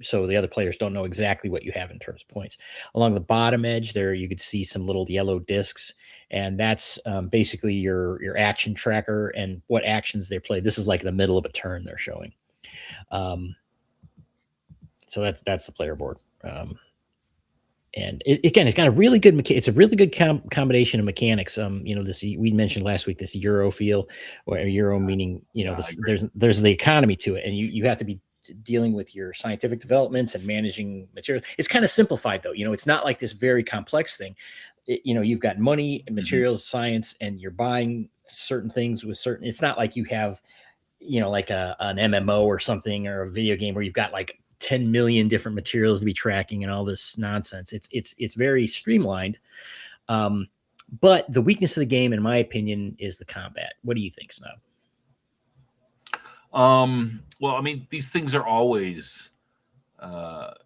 S2: So the other players don't know exactly what you have in terms of points. Along the bottom edge there, you could see some little yellow discs, and that's basically your action tracker and what actions they play. This is like the middle of a turn they're showing. So that's the player board. And again, it's got a really good. It's a really good combination of mechanics. This we mentioned last week, this Euro feel, or Euro meaning, there's the economy to it, and you have to be dealing with your scientific developments and managing material. It's kind of simplified though. It's not like this very complex thing. You've got money and materials, science, and you're buying certain things with certain. It's not like you have, like an MMO or something or a video game where you've got like 10 million different materials to be tracking and all this nonsense. It's very streamlined. But the weakness of the game, in my opinion, is the combat. What do you think, Snob?
S1: Well, I mean, these things are always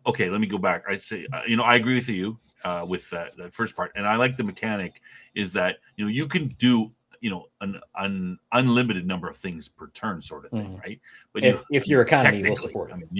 S1: okay. Let me go back. I say, I agree with you with that first part, and I like the mechanic is that you can do an unlimited number of things per turn, sort of thing, right? But
S2: if your economy will support it,
S1: I mean, I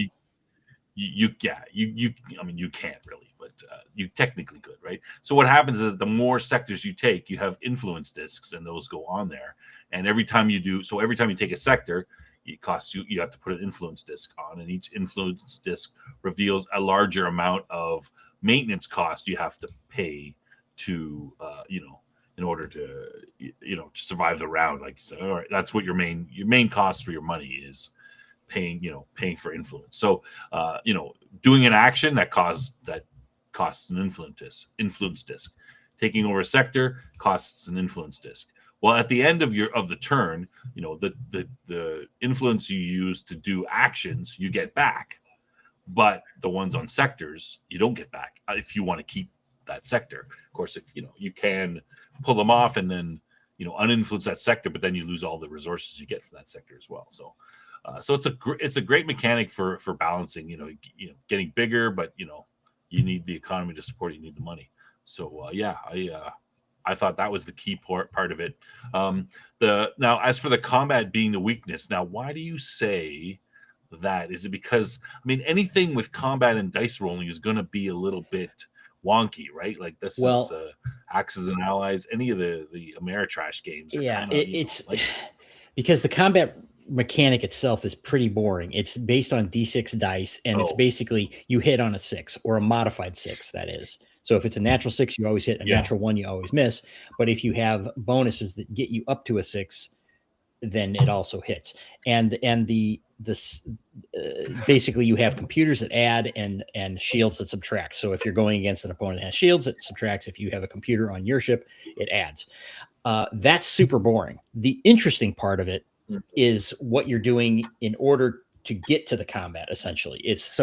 S1: mean, you can't really, but you technically could, right? So what happens is the more sectors you take, you have influence discs, and those go on there. And every time you take a sector, it costs you have to put an influence disc on, and each influence disc reveals a larger amount of maintenance cost you have to pay to in order to to survive the round. Like you said, all right, that's what your main cost for your money is, paying for influence. So doing an action that costs an influence disc. Taking over a sector costs an influence disc. Well, at the end of the turn, the influence you use to do actions you get back, but the ones on sectors you don't get back if you want to keep that sector. Of course, if you can pull them off and then uninfluence that sector, but then you lose all the resources you get from that sector as well. So so it's a great mechanic for balancing. Getting bigger, but you need the economy to support it. You need the money. So yeah, I thought that was the key part of it. Now, as for the combat being the weakness, now why do you say that? Is it because anything with combat and dice rolling is going to be a little bit wonky, right? Like this is Axis and Allies. Any of the Ameritrash games are kind of
S2: it's because the combat mechanic itself is pretty boring. It's based on d6 dice, and it's basically you hit on a 6 or a modified 6, that is. So if it's a natural 6, you always hit. A natural 1, you always miss. But if you have bonuses that get you up to a 6, then it also hits. And basically you have computers that add and shields that subtract. So if you're going against an opponent that has shields, it subtracts. If you have a computer on your ship, it adds. That's super boring. The interesting part of it is what you're doing in order to get to the combat. Essentially, it's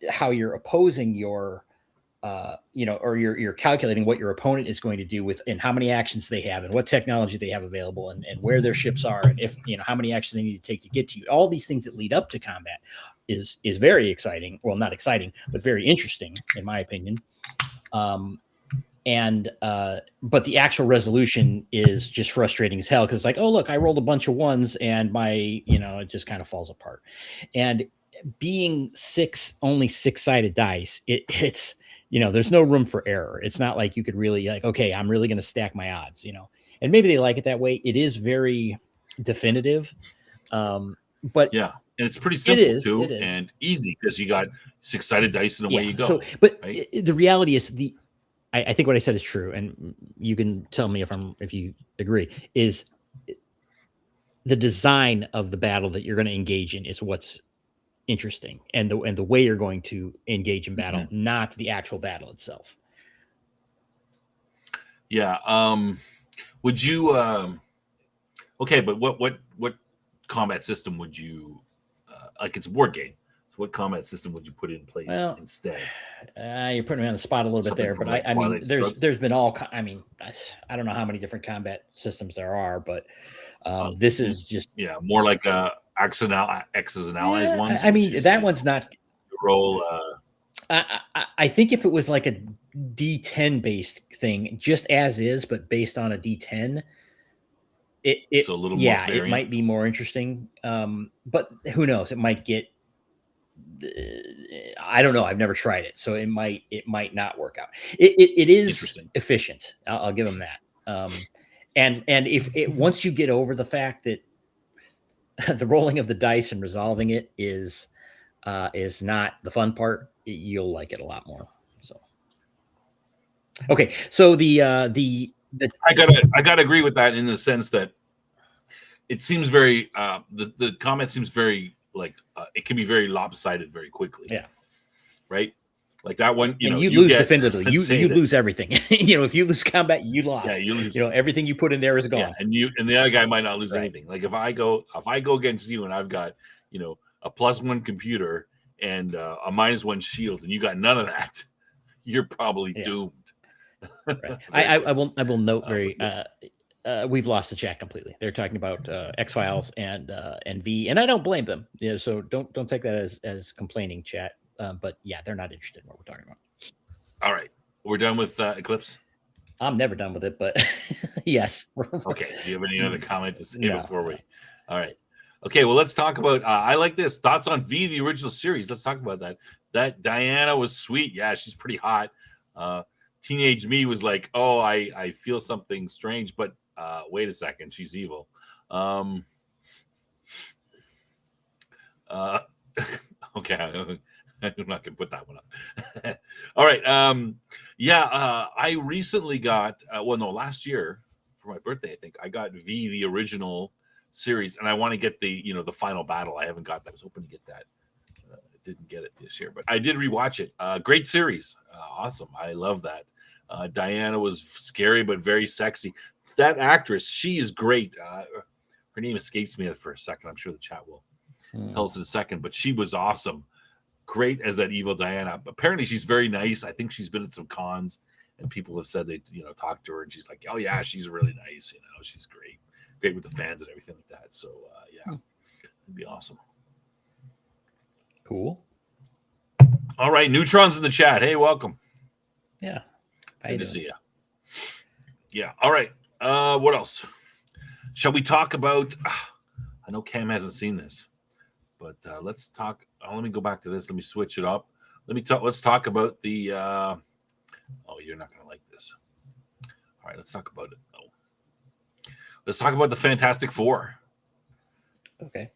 S2: how you're opposing your or you're calculating what your opponent is going to do with and how many actions they have and what technology they have available and where their ships are and if how many actions they need to take to get to you. All these things that lead up to combat is very exciting. Well, not exciting, but very interesting in my opinion. But the actual resolution is just frustrating as hell because like, oh look, I rolled a bunch of ones and my it just kind of falls apart. And being only six-sided dice, it's there's no room for error. It's not like you could really like, okay, I'm really going to stack my odds, and maybe they like it that way. It is very definitive. But
S1: yeah, and it's pretty simple too and easy because you got six-sided dice and away you go.
S2: So, but right? The reality is I think what I said is true. And you can tell me if you agree is the design of the battle that you're going to engage in is what's interesting and the way you're going to engage in battle, not the actual battle itself.
S1: Yeah. Would you okay, but what combat system would you like? It's a board game. So what combat system would you put in place instead?
S2: You're putting me on the spot a little bit there, but I mean there's been all I don't know how many different combat systems there are, but this is just
S1: more like X's and Allies ones.
S2: I mean, that one's not
S1: roll.
S2: I think if it was like a D10 based thing, just as is, but based on a D10, so a little more variant. It might be more interesting. But who knows? It might get. I don't know. I've never tried it, so it might not work out. It is efficient. I'll give them that. And if once you get over the fact that the rolling of the dice and resolving it is not the fun part, you'll like it a lot more. So, okay. So I
S1: gotta agree with that in the sense that it seems very the comment seems very like it can be very lopsided very quickly.
S2: Yeah.
S1: Right. Like that one, you
S2: lose definitively. You lose everything. If you lose combat, you lost.
S1: Yeah, you lose.
S2: Everything you put in there is gone.
S1: Yeah, and the other guy might not lose anything. Like if I go against you and I've got a +1 computer and a -1 shield, and you got none of that, you're probably doomed.
S2: Right. I will note we've lost the chat completely. They're talking about X-Files and V, and I don't blame them. So don't take that as complaining, chat. But yeah, they're not interested in what we're talking about.
S1: All right. We're done with Eclipse?
S2: I'm never done with it, but yes.
S1: Okay. Do you have any other comment to say before we? All right. Okay. Well, let's talk about, I like this. Thoughts on V, the original series. Let's talk about that. That Diana was sweet. Yeah, she's pretty hot. Teenage me was like, oh, I feel something strange, but wait a second. She's evil. Okay. I'm not gonna put that one up. All right. I recently got last year for my birthday, I think I got V, the original series, and I want to get the the final battle. I haven't got that. I was hoping to get that. I didn't get it this year, but I did rewatch it. Great series. Awesome. I love that. Diana was scary but very sexy. That actress, she is great. Her name escapes me for a second. I'm sure the chat will tell us in a second, but she was awesome. great as that evil Diana. Apparently, she's very nice. I think she's been at some cons, and people have said they talked to her, and she's like, oh yeah, she's really nice. She's great with the fans and everything like that. So yeah, it'd be awesome.
S2: Cool.
S1: All right, Neutron's in the chat. Hey, welcome.
S2: Yeah,
S1: good to see you. Yeah. All right. What else? Shall we talk about? I know Cam hasn't seen this, but let's talk. Let me go back to this. Let me switch it up. Let's talk about the. Oh, you're not going to like this. All right, let's talk about it. Oh. Let's talk about the Fantastic Four.
S2: Okay.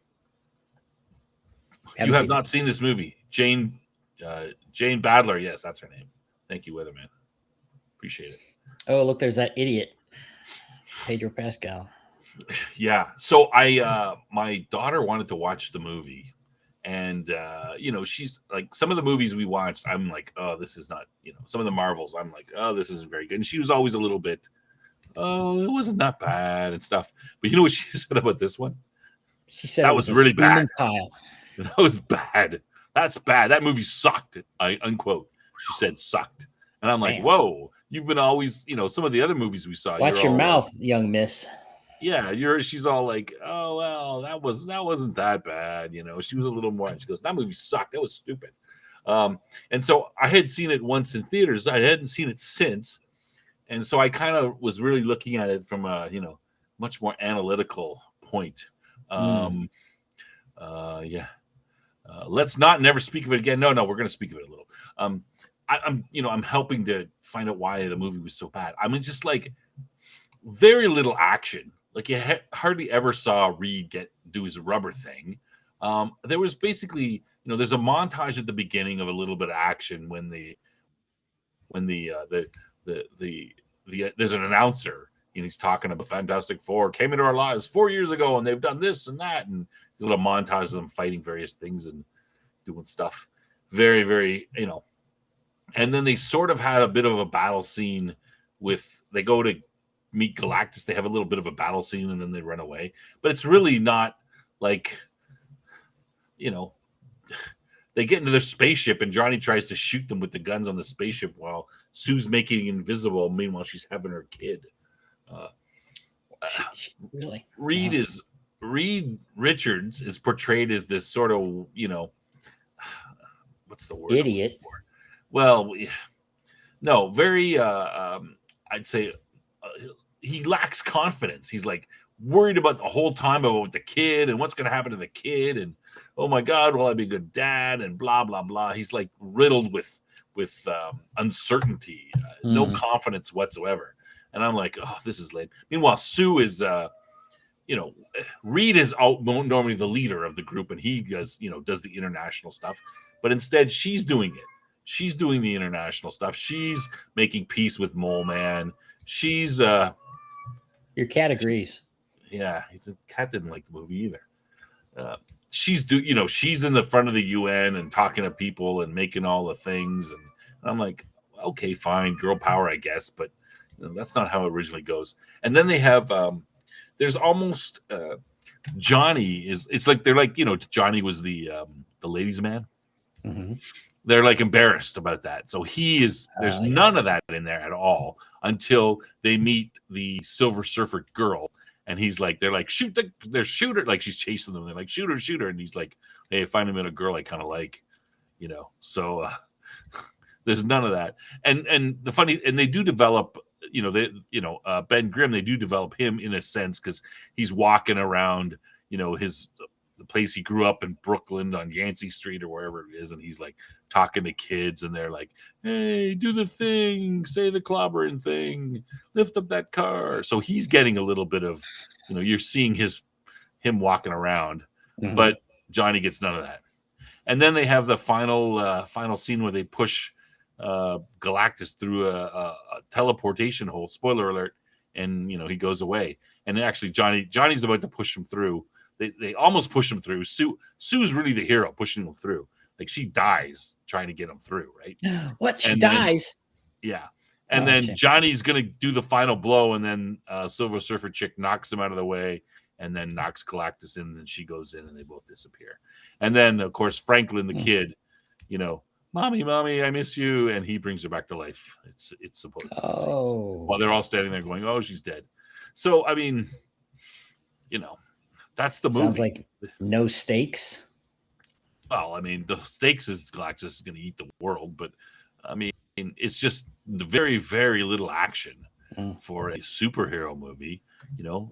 S1: You have not seen this movie, Jane Badler. Yes, that's her name. Thank you, Weatherman. Appreciate it.
S2: Oh, look, there's that idiot, Pedro Pascal.
S1: Yeah. So my daughter wanted to watch the movie, and she's like, some of the movies we watched, I'm like, oh, this is not, some of the Marvels, I'm like, oh, this isn't very good. And she was always a little bit, oh, it wasn't that bad and stuff. But you know what she said about this one?
S2: She said
S1: that was really bad.
S2: Pile.
S1: That was bad. That's bad. That movie sucked. Unquote. She said sucked. And I'm like, whoa, you've been always, some of the other movies we saw.
S2: Watch your mouth, young miss.
S1: Yeah, she's all like, oh well, that wasn't that bad. She was a little more. And she goes, that movie sucked. That was stupid. And so I had seen it once in theaters. I hadn't seen it since. And so I kind of was really looking at it from a, much more analytical point. Yeah. Let's not never speak of it again. No, we're going to speak of it a little. I'm helping to find out why the movie was so bad. I mean, just like very little action. Like you hardly ever saw Reed do his rubber thing. There was basically, there's a montage at the beginning of a little bit of action when there's an announcer and he's talking about Fantastic Four came into our lives 4 years ago and they've done this and that, and there's a little montage of them fighting various things and doing stuff. Very, very, and then they sort of had a bit of a battle scene they go to meet Galactus. They have a little bit of a battle scene and then they run away. But it's really not like, they get into their spaceship and Johnny tries to shoot them with the guns on the spaceship while Sue's making invisible. Meanwhile, she's having her kid.
S2: Really?
S1: Reed Richards is portrayed as this sort of, what's the word?
S2: Idiot.
S1: Well, no, very, I'd say he lacks confidence. He's like worried about the whole time about the kid and what's going to happen to the kid. And, oh my God, will I be a good dad? And blah, blah, blah. He's like riddled with uncertainty, no confidence whatsoever. And I'm like, oh, this is lame. Meanwhile, Sue is, Reed is normally the leader of the group and he does the international stuff. But instead, she's doing it. She's doing the international stuff. She's making peace with Mole Man. She's
S2: your cat agrees.
S1: Yeah, the cat didn't like the movie either. She's in the front of the UN and talking to people and making all the things. And I'm like, okay, fine, girl power, I guess, but that's not how it originally goes. And then they have there's almost Johnny is. It's like they're like Johnny was the ladies' man.
S2: Mm-hmm.
S1: They're like embarrassed about that. So there's none of that in there at all until they meet the Silver Surfer girl. And he's like, they're like, shoot her. Like she's chasing them. They're like, shoot her. And he's like, hey, find him in a girl I kind of like, so there's none of that. And the funny, and they do develop, Ben Grimm, they do develop him in a sense because he's walking around, the place he grew up in Brooklyn on Yancey Street or wherever it is. And he's like talking to kids and they're like, hey, do the thing, say the clobbering thing, lift up that car. So he's getting a little bit of, you're seeing him walking around, but Johnny gets none of that. And then they have the final scene where they push Galactus through a teleportation hole, spoiler alert. And, he goes away. And actually Johnny's about to push him through. They almost push him through. Sue's really the hero pushing him through. Like she dies trying to get him through, right?
S2: What? She dies?
S1: Yeah. And then Johnny's going to do the final blow, and then Silver Surfer chick knocks him out of the way and then knocks Galactus in, and she goes in, and they both disappear. And then, of course, Franklin, the kid, mommy, mommy, I miss you, and he brings her back to life. It's supposed while
S2: Oh,
S1: they're all standing there going, oh, she's dead. So I mean, that's the
S2: sounds
S1: movie.
S2: like no stakes.
S1: Well, I mean, the stakes is Galactus is going to eat the world, but I mean, it's just very, very little action for a superhero movie. You know,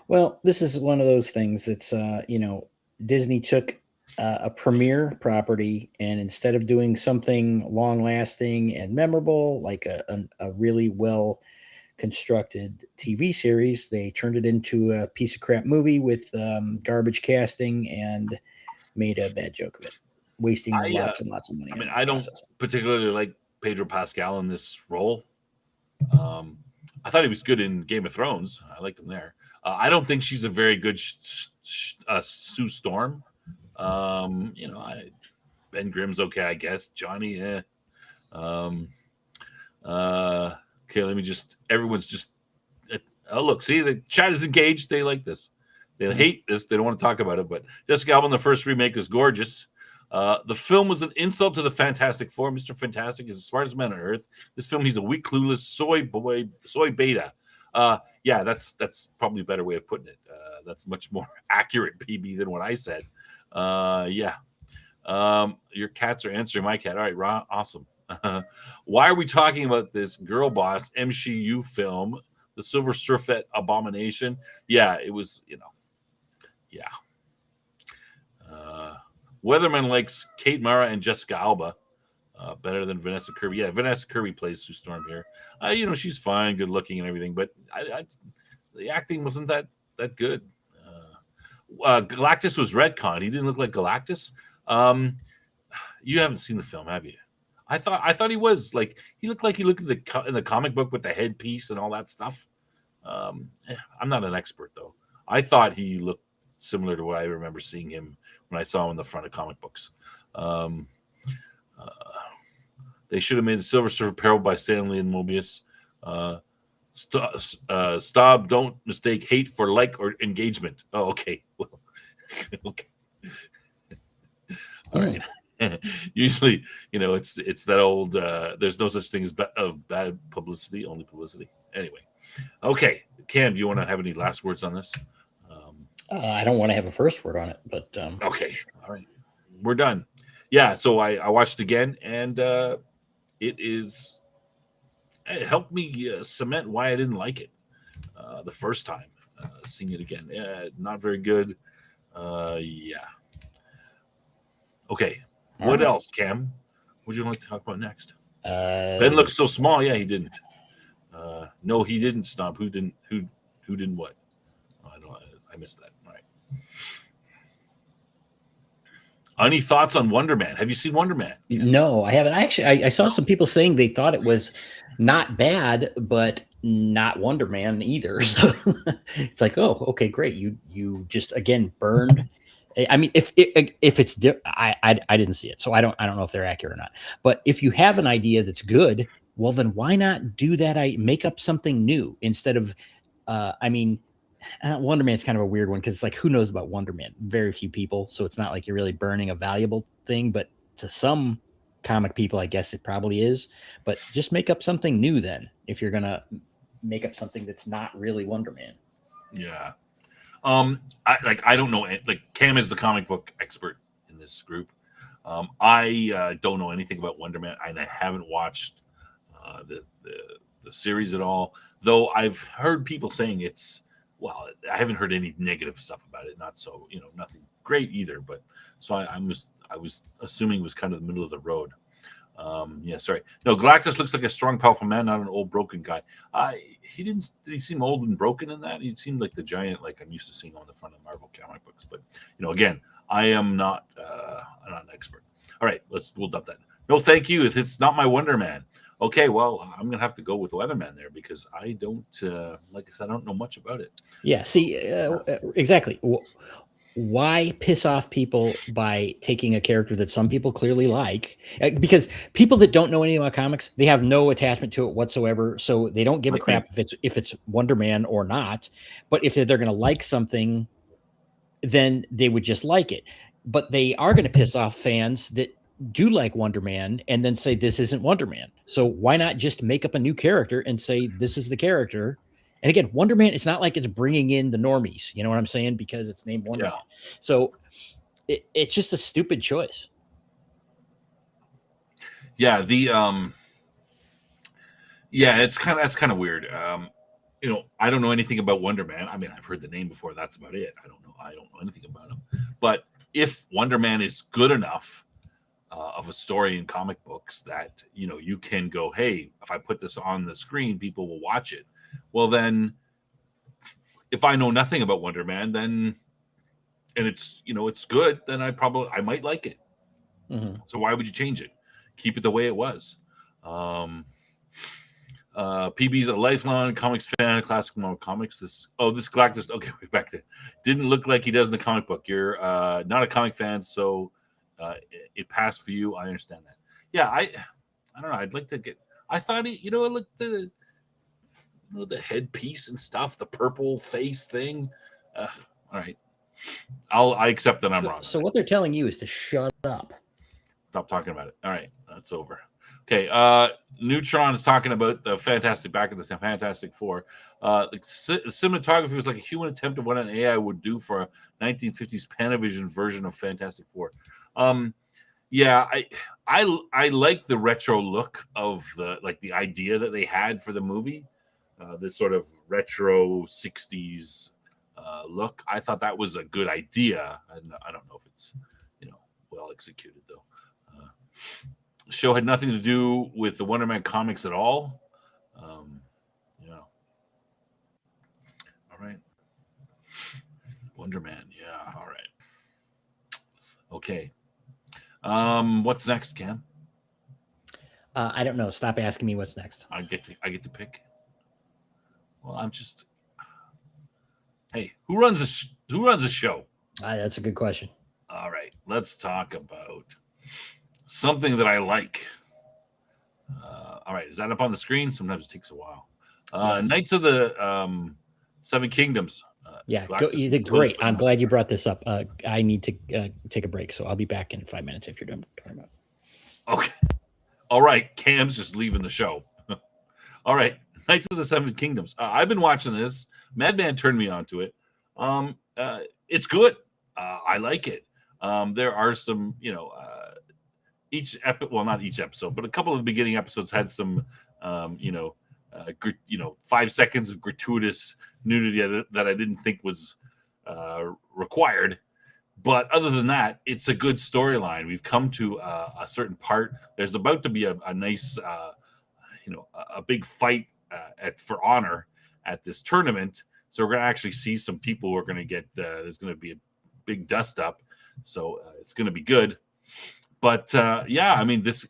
S2: Well, this is one of those things that's, Disney took a premiere property and instead of doing something long lasting and memorable, like a really well constructed TV series, they turned it into a piece of crap movie with garbage casting and made a bad joke of it, wasting
S1: I
S2: lots and lots of money
S1: I
S2: on
S1: mean,
S2: the
S1: I don't
S2: process.
S1: particularly like Pedro Pascal in this role. I thought he was good in Game of Thrones. I liked him there. I don't think she's a very good Sue Storm. Ben Grimm's okay, I guess. Johnny, Um, okay, let me just. Everyone's just. Oh, look, see, the chat is engaged. They like this. They hate this. They don't want to talk about it. But Jessica Alba in the first remake was gorgeous. The film was an insult to the Fantastic Four. Mr. Fantastic is the smartest man on earth. This film, he's a weak, clueless soy beta. Yeah, that's probably a better way of putting it. That's much more accurate PB than what I said. Yeah. Your cats are answering my cat. All right, Ron, awesome. Why are we talking about this girl boss MCU film, the Silver Surfer abomination? Yeah, it was, yeah. Weatherman likes Kate Mara and Jessica Alba better than Vanessa Kirby. Yeah, Vanessa Kirby plays Sue Storm here. She's fine, good looking and everything, but the acting wasn't that good. Galactus was retconned. He didn't look like Galactus. You haven't seen the film, have you? I thought he was like he looked in the comic book with the headpiece and all that stuff. I'm not an expert though. I thought he looked similar to what I remember seeing him when I saw him in the front of comic books. They should have made the Silver Surfer Peril by Stan Lee and Mobius. Stop! Don't mistake hate for like or engagement. Oh, okay. Well, okay. All right. Usually, it's that old. There's no such thing as bad publicity, only publicity. Anyway, okay. Cam, do you want to have any last words on this?
S2: I don't want to have a first word on it, but
S1: okay. All right, we're done. Yeah. So I watched it again, and it helped me cement why I didn't like it the first time. Seeing it again, not very good. Yeah. Okay. What else, Cam? Would you like to talk about next? Ben looks so small. Yeah, he didn't. No, he didn't stop. Who didn't? Who didn't what? Oh, I missed that. All right. Any thoughts on Wonder Man? Have you seen Wonder Man?
S2: No, I haven't. Actually, I saw some people saying they thought it was not bad, but not Wonder Man either. So it's like, oh, okay, great. You just again burned. I mean, if it's I didn't see it, so I don't know if they're accurate or not. But if you have an idea that's good, well, then why not do that? I make up something new instead of, I mean, Wonder Man's kind of a weird one because it's like, who knows about Wonder Man? Very few people, so it's not like you're really burning a valuable thing. But to some comic people, I guess it probably is. But just make up something new then, if you're gonna make up something that's not really Wonder Man.
S1: Yeah. I don't know. Like Cam is the comic book expert in this group. I don't know anything about Wonder Man, and I haven't watched the series at all. Though I've heard people saying it's I haven't heard any negative stuff about it. Not so nothing great either. But so I was assuming it was kind of the middle of the road. Yeah, sorry. No, Galactus looks like a strong, powerful man, not an old, broken guy. He didn't. Did he seem old and broken in that? He seemed like the giant, like I'm used to seeing on the front of Marvel comic books. But again, I am not. I'm not an expert. All right, we'll dump that. No, thank you. If it's not my Wonder Man, okay. Well, I'm gonna have to go with Weatherman there because I don't. Like I said, I don't know much about it.
S2: Yeah. See, exactly. Why piss off people by taking a character that some people clearly like? Because people that don't know anything about comics, they have no attachment to it whatsoever, so they don't give a crap if it's Wonder Man or not. But if they're going to like something, then they would just like it. But they are going to piss off fans that do like Wonder Man and then say this isn't Wonder Man. So why not just make up a new character and say this is the character? And again, Wonder Man, it's not like it's bringing in the normies, you know what I'm saying? Because it's named Wonder
S1: Yeah.
S2: Man. So it's just a stupid choice.
S1: Yeah, that's kind of weird. I don't know anything about Wonder Man. I mean, I've heard the name before. That's about it. I don't know anything about him. But if Wonder Man is good enough of a story in comic books that you can go, hey, if I put this on the screen, people will watch it. Well, then, if I know nothing about Wonder Man, then and it's good, then I might like it.
S2: Mm-hmm.
S1: So why would you change it? Keep it the way it was. PB's a lifelong comics fan, classic Marvel comics. This Galactus. Okay, we're back to. Didn't look like he does in the comic book. You're not a comic fan, so it passed for you. I understand that. Yeah, I don't know. I'd like to get. I thought look the headpiece and stuff, the purple face thing. All right, I accept that I'm wrong.
S2: So what they're telling you is to shut up.
S1: Stop talking about it. All right, that's over. Okay, Neutron is talking about the back of the Fantastic Four. The cinematography was like a human attempt of what an AI would do for a 1950s Panavision version of Fantastic Four. Yeah, I like the retro look of the idea that they had for the movie, this sort of retro 60s look. I thought that was a good idea. I don't know if it's well executed though. The show had nothing to do with the Wonder Man comics at all. Yeah. All right. Wonder Man. Yeah. All right. Okay. What's next, Cam?
S2: I don't know. Stop asking me what's next.
S1: I get to pick. Well, I'm just. Hey, who runs a show?
S2: That's a good question.
S1: All right, let's talk about something that I like. All right, is that up on the screen? Sometimes it takes a while. Yes. Knights of the Seven Kingdoms.
S2: Yeah, you did great. I'm glad you brought this up. I need to take a break, so I'll be back in 5 minutes if you're done talking about it.
S1: Okay. All right, Cam's just leaving the show. All right, Knights of the Seven Kingdoms. I've been watching this. Madman turned me onto it. It's good. I like it. There are some, not each episode, but a couple of the beginning episodes had some, 5 seconds of gratuitous nudity that I didn't think was required. But other than that, it's a good storyline. We've come to a certain part. There's about to be a nice, a big fight for honor at this tournament. So we're going to actually see some people who are going to get. There's going to be a big dust up. So it's going to be good. But I mean, this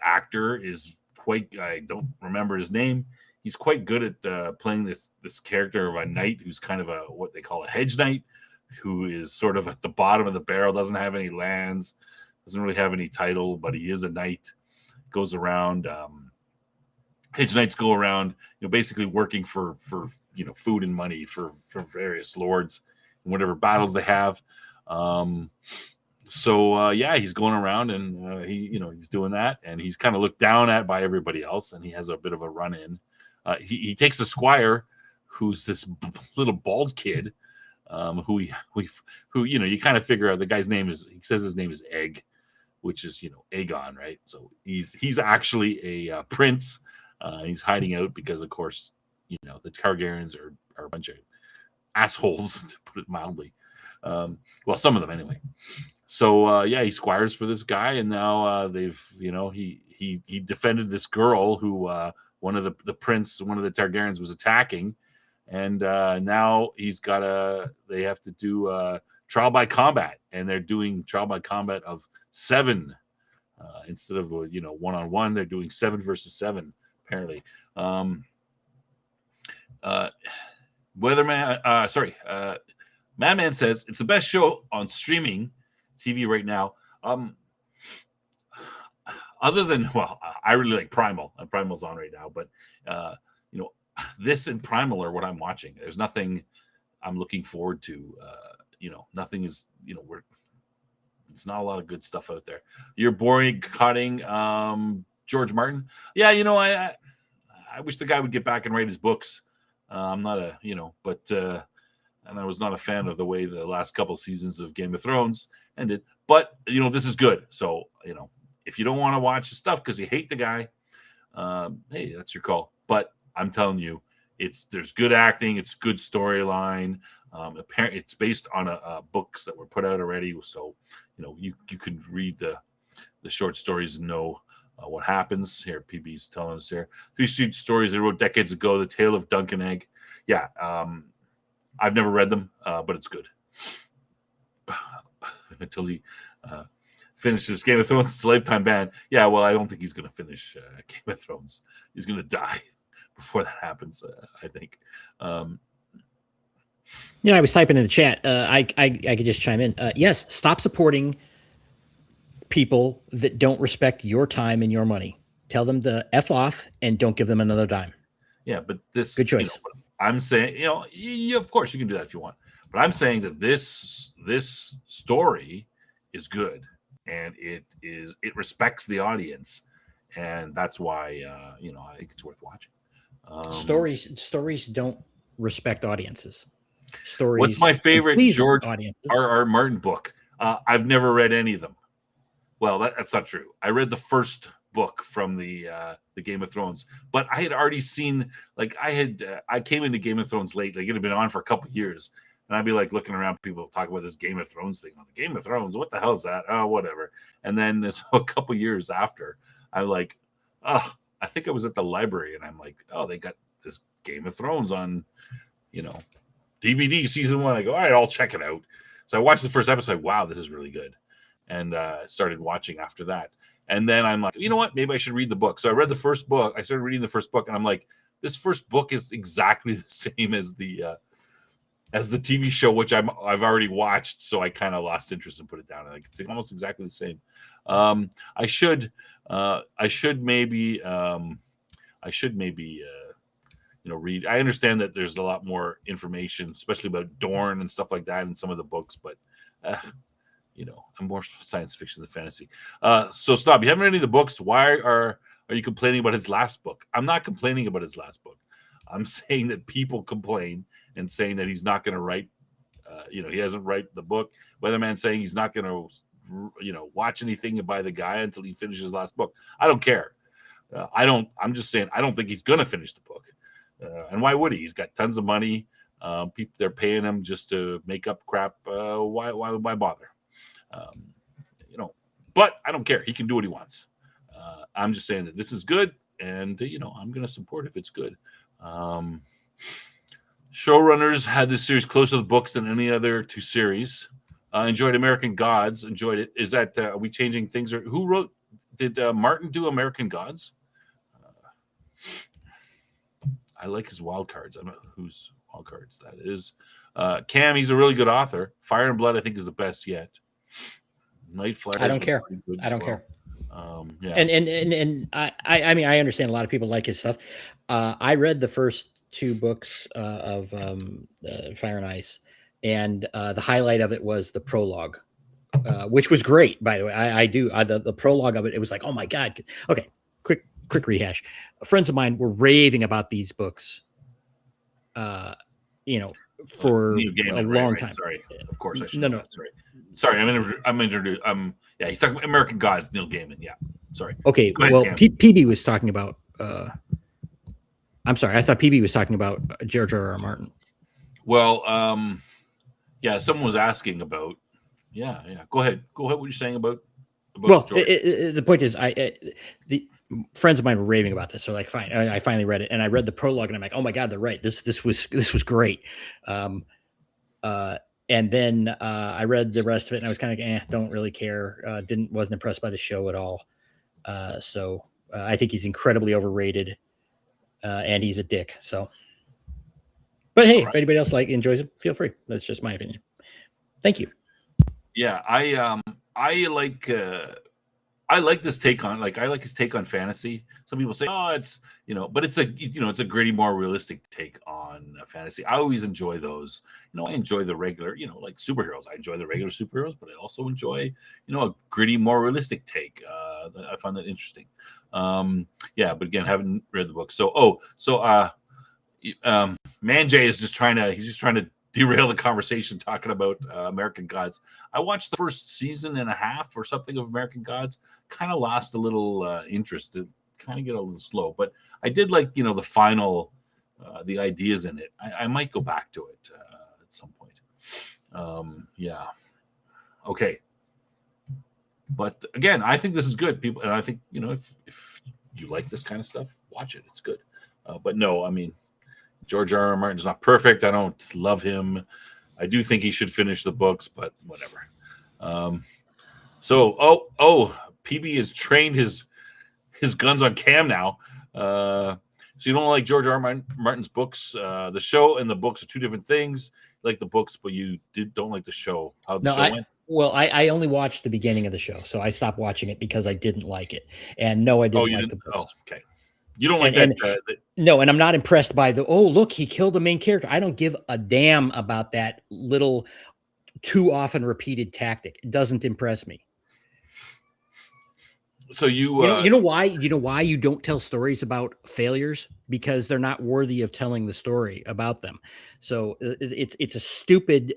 S1: actor is quite. I don't remember his name. He's quite good at playing this character of a knight who's kind of what they call a hedge knight, who is sort of at the bottom of the barrel, doesn't have any lands, doesn't really have any title, but he is a knight. Goes around. Hedge knights go around, basically working for food and money for various lords and whatever battles they have. He's going around and he's doing that, and he's kind of looked down at by everybody else, and he has a bit of a run in. He takes a squire who's this little bald kid, who you kind of figure out the guy's name is. He says his name is Egg, which is Aegon, right? So he's actually a prince. He's hiding out because, of course, the Targaryens are a bunch of assholes, to put it mildly. Well, some of them anyway. So he squires for this guy, and now they've he defended this girl who one of the Targaryens was attacking, and now they have to do trial by combat, and they're doing trial by combat of 7 instead of 1-on-1. They're doing 7 versus 7 apparently. Madman says it's the best show on streaming TV right now. Other than, I really like Primal, and Primal's on right now, but this and Primal are what I'm watching. There's nothing I'm looking forward to. Nothing is, It's not a lot of good stuff out there. You're boring cutting George Martin. Yeah, I wish the guy would get back and write his books. I'm not a, but and I was not a fan of the way the last couple seasons of Game of Thrones ended. But this is good. So if you don't want to watch the stuff because you hate the guy, hey, that's your call. But I'm telling you, there's good acting, it's good storyline. Apparently, it's based on books that were put out already. So you can read the short stories and know what happens. Here, PB's telling us here 3 stories they wrote decades ago. The Tale of Dunk and Egg. Yeah, I've never read them, but it's good. Until he finishes Game of Thrones, it's a lifetime ban. Yeah, well, I don't think he's going to finish Game of Thrones. He's going to die before that happens, I think.
S2: I was typing in the chat. I could just chime in. Yes, stop supporting people that don't respect your time and your money. Tell them to F off and don't give them another dime.
S1: Yeah, but this
S2: good choice.
S1: I'm saying, of course you can do that if you want. But I'm saying that this story is good and it respects the audience, and that's why I think it's worth watching.
S2: Stories don't respect audiences. Stories.
S1: What's my favorite George R. Martin book? I've never read any of them. Well, that's not true. I read the first book from the Game of Thrones, but I had already seen, I came into Game of Thrones late. Like, it had been on for a couple of years, and I'd be like looking around, people talk about this Game of Thrones thing. On the Game of Thrones, what the hell is that? Oh, whatever. And then a couple of years after, I'm like, oh, I think I was at the library, and I'm like, oh, they got this Game of Thrones on, DVD season 1. I go, all right, I'll check it out. So I watched the first episode. Wow, this is really good. And started watching after that. And then I'm like, you know what? Maybe I should read the book. So I read the first book. I started reading the first book, and I'm like, this first book is exactly the same as the TV show, which I've already watched. So I kind of lost interest and put it down. Like, it's almost exactly the same. I should maybe read. I understand that there's a lot more information, especially about Dorne and stuff like that in some of the books, but I'm more science fiction than fantasy. So stop. You haven't read any of the books. Why are you complaining about his last book? I'm not complaining about his last book. I'm saying that people complain and saying that he's not going to write. He hasn't write the book. Weatherman saying he's not going to, watch anything by the guy until he finishes his last book. I don't care. I'm just saying I don't think he's going to finish the book. And why would he? He's got tons of money. People, they're paying him just to make up crap. Why bother? But I don't care. He can do what he wants. I'm just saying that this is good, and I'm going to support if it's good. Showrunners had this series closer to the books than any other 2 series. Enjoyed American Gods. Enjoyed it. Is that are we changing things? Or who wrote? Did Martin do American Gods? I like his wild cards. I don't know whose wild cards that is. Cam, he's a really good author. Fire and Blood, I think, is the best yet. Night Flyers.
S2: I don't care. Yeah. And I mean, I understand a lot of people like his stuff. I read the first 2 books of Fire and Ice, and the highlight of it was the prologue, which was great, by the way. I do the prologue of it. It was like, oh my God. Okay, quick rehash. Friends of mine were raving about these books. For a long time.
S1: Sorry, of course I should.
S2: No.
S1: Sorry, I'm introduced. He's talking about American Gods, Neil Gaiman. Yeah, sorry.
S2: Okay, well, PB was talking about. I'm sorry, I thought PB was talking about George R. R. Martin.
S1: Well, someone was asking about. Yeah. Go ahead. What you're saying about.
S2: Well, the point is, the friends of mine were raving about this, so like, fine. I finally read it, and I read the prologue, and I'm like, oh my God, they're right. This was great. And then I read the rest of it, and I was kind of don't really care. Wasn't impressed by the show at all. So I think he's incredibly overrated, and he's a dick. So, but hey, if anybody else enjoys it, feel free. That's just my opinion. Thank you.
S1: Yeah, I like. I like this take on I like his take on fantasy. Some people say, oh, it's but it's it's a gritty, more realistic take on fantasy. I always enjoy those. I enjoy the regular, like superheroes. I enjoy the regular superheroes, but I also enjoy, a gritty, more realistic take. I find that interesting. Yeah, but again, haven't read the book. Manjay is just trying to derail the conversation talking about American Gods. I watched the first season and a half or something of American Gods. Kind of lost a little interest. It kind of get a little slow, but I did like the final, the ideas in it. I might go back to it at some point. Yeah. Okay. But again, I think this is good, people, and I think if you like this kind of stuff, watch it. It's good. But no, I mean, George R. R. Martin's not perfect. I don't love him. I do think he should finish the books, but whatever. PB has trained his guns on Cam now. So you don't like George R. R. Martin's books? The show and the books are two different things. You like the books, but you don't like the show. How the show went?
S2: Well, I only watched the beginning of the show, so I stopped watching it because I didn't like it. And no, I didn't like the books.
S1: Oh, okay. You don't like that?
S2: No, and I'm not impressed by look, he killed the main character. I don't give a damn about that little too often repeated tactic. It doesn't impress me.
S1: So
S2: you know why you don't tell stories about failures? Because they're not worthy of telling the story about them. So it's a stupid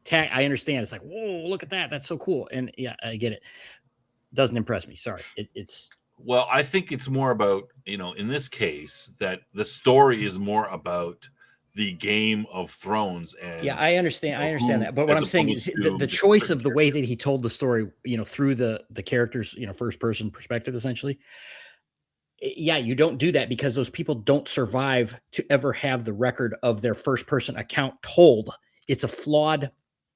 S2: tack. I understand. It's like, whoa, look at that. That's so cool. And yeah, I get it. Doesn't impress me. Sorry. It's
S1: Well, I think it's more about, in this case, that the story is more about the Game of Thrones. And
S2: yeah, I understand that. But what I'm saying is the choice of the way that he told the story, through the characters, first person perspective, essentially. Yeah, you don't do that because those people don't survive to ever have the record of their first person account told. It's a flawed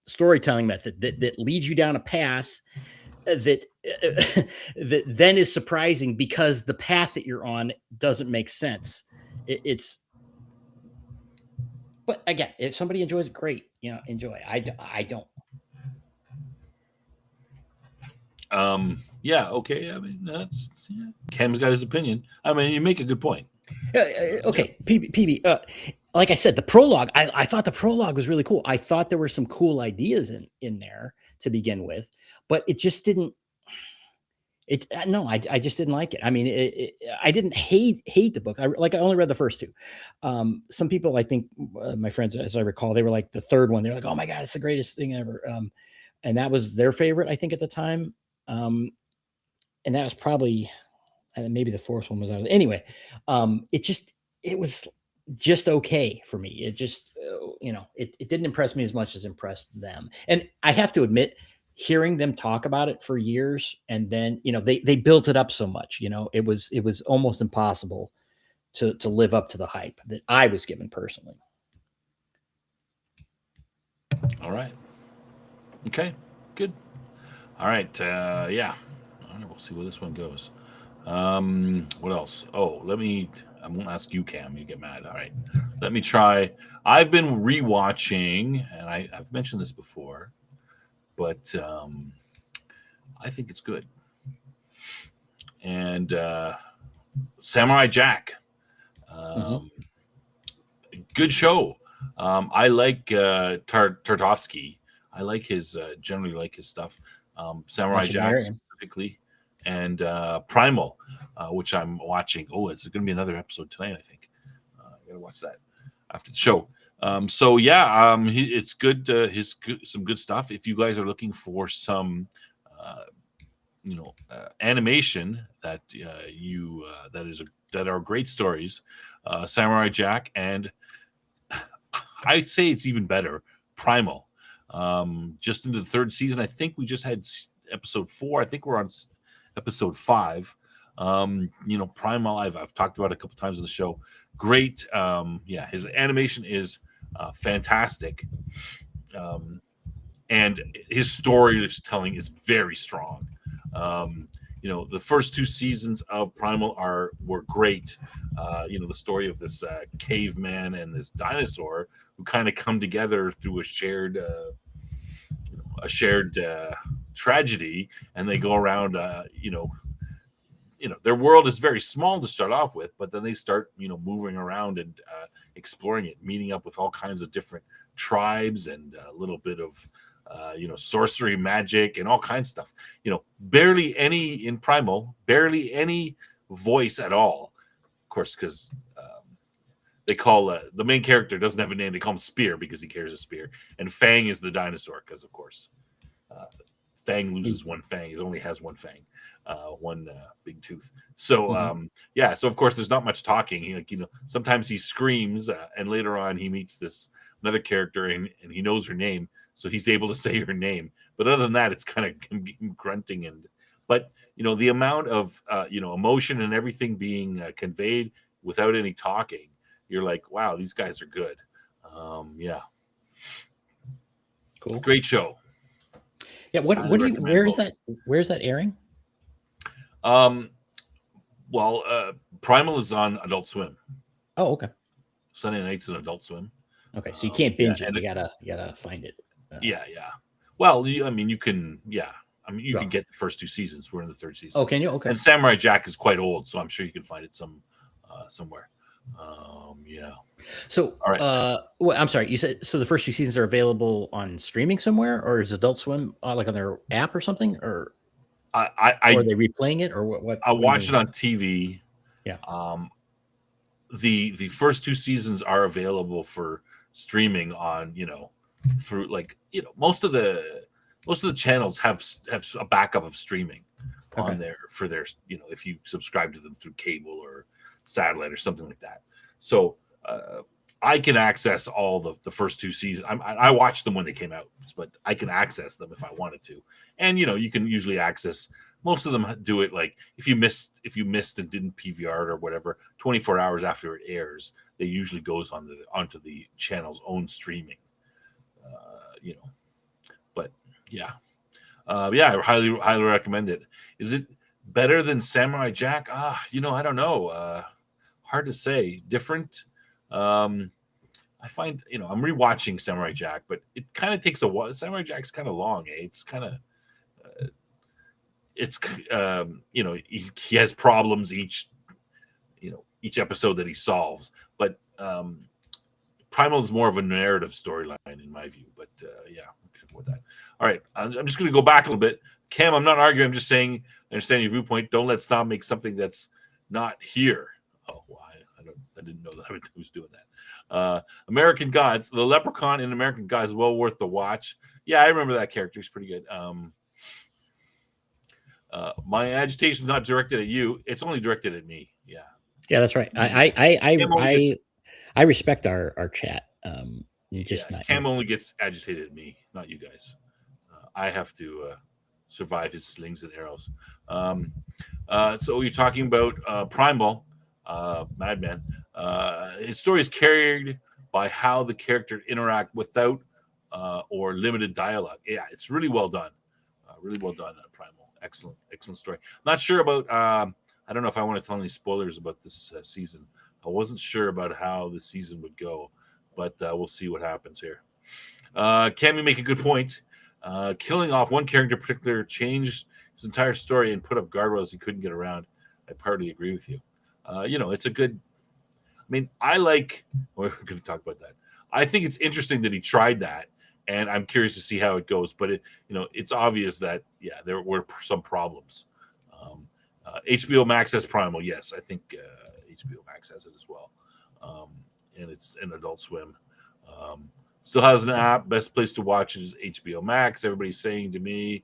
S2: storytelling method that leads you down a path that that then is surprising because the path that you're on doesn't make sense. But again, if somebody enjoys it, great. Enjoy. I don't.
S1: Yeah. Okay. I mean, Cam's got his opinion. I mean, you make a good point.
S2: Okay. PB. Like I said, the prologue. I thought the prologue was really cool. I thought there were some cool ideas in there to begin with, but it just didn't. I just didn't like it. I mean, I didn't hate the book. I only read the first two. Some people, I think, my friends, as I recall, they were like the third one. They're like, "Oh my god, it's the greatest thing ever," and that was their favorite, I think, at the time. And that was probably maybe the fourth one was out of it. Anyway. It was just okay for me. It just it didn't impress me as much as impressed them. And I have to admit, hearing them talk about it for years, and then they built it up so much, it was almost impossible to live up to the hype that I was given personally.
S1: All right. Okay, good. All right. Yeah. All right, we'll see where this one goes. What else? I won't ask you, Cam. You get mad. All right. Let me try. I've been rewatching, and I've mentioned this before, but I think it's good. And Samurai Jack, good show. I like Tartovsky. I like generally like his stuff. Samurai Jack specifically, and Primal, which I'm watching. Oh, it's going to be another episode tonight, I think. I got to watch that after the show. It's good. Some good stuff. If you guys are looking for some, animation that that are great stories, Samurai Jack, and I say it's even better, Primal. Just into the third season. I think we just had episode 4. I think we're on episode 5. Primal, I've talked about it a couple times on the show. Great. His animation is fantastic. And his storytelling is very strong. The first 2 seasons of Primal were great. The story of this caveman and this dinosaur who kind of come together through a shared tragedy, and they go around, their world is very small to start off with, but then they start, moving around and exploring it, meeting up with all kinds of different tribes and a little bit of, sorcery, magic, and all kinds of stuff. Barely any in Primal, barely any voice at all. Of course, because they call the main character doesn't have a name. They call him Spear because he carries a spear, and Fang is the dinosaur because, of course, Fang loses one fang. He only has one fang, one big tooth. So so of course there's not much talking. Sometimes he screams, and later on he meets another character, and he knows her name, so he's able to say her name. But other than that, it's kind of grunting but the amount of emotion and everything being conveyed without any talking, you're like, wow, these guys are good.
S2: Cool,
S1: great show.
S2: Yeah, where's that airing?
S1: Primal is on Adult Swim.
S2: Oh, okay.
S1: Sunday nights on Adult Swim.
S2: Okay, so you can't binge it. You gotta find it.
S1: Yeah. Well, you can. Yeah, you can get the first 2 seasons. We're in the 3rd season.
S2: Oh, can you? Okay.
S1: And Samurai Jack is quite old, so I'm sure you can find it somewhere. Yeah.
S2: So,
S1: all right.
S2: I'm sorry. You said so. The first 2 seasons are available on streaming somewhere, or is Adult Swim like on their app or something, or
S1: or
S2: are they replaying it, or what?
S1: I watch it on TV.
S2: Yeah.
S1: The first 2 seasons are available for streaming on through most of the channels have a backup of streaming on there for their if you subscribe to them through cable or satellite or something like that. So I can access all the first 2 seasons. I watched them when they came out, but I can access them if I wanted to. And you can usually access. Most of them do it like if you missed and didn't PVR it or whatever, 24 hours after it airs, they usually goes onto the channel's own streaming. But I highly recommend it. Is it better than Samurai Jack? I don't know. Hard to say. Different. I find I'm rewatching Samurai Jack, but it kind of takes a while. Samurai Jack's kind of long. It's kind of he has problems each episode that he solves, but Primal is more of a narrative storyline in my view. But with that. All right, I'm just going to go back a little bit. Cam, I'm not arguing. I'm just saying I understand your viewpoint. Don't let Snob make something that's not here. Oh, well, I didn't know that I was doing that. American Gods, the Leprechaun in American Gods, well worth the watch. Yeah, I remember that character. He's pretty good. My agitation is not directed at you. It's only directed at me.
S2: Yeah, that's right. I respect our chat.
S1: Cam only gets agitated at me, not you guys. I have to survive his slings and arrows. So you're talking about Primal, Madman. His story is carried by how the character interact without or limited dialogue. Yeah, it's really well done. Primal. Excellent story. Not sure about. I don't know if I want to tell any spoilers about this season. I wasn't sure about how the season would go, but we'll see what happens here. Cam, you make a good point. Killing off one character in particular changed his entire story and put up guardrails he couldn't get around. I partly agree with you. It's a good. I mean, we're going to talk about that. I think it's interesting that he tried that, and I'm curious to see how it goes. But it's obvious that there were some problems. HBO Max has Primal, yes. I think HBO Max has it as well, and it's an Adult Swim. Still has an app. Best place to watch is HBO Max. Everybody's saying to me,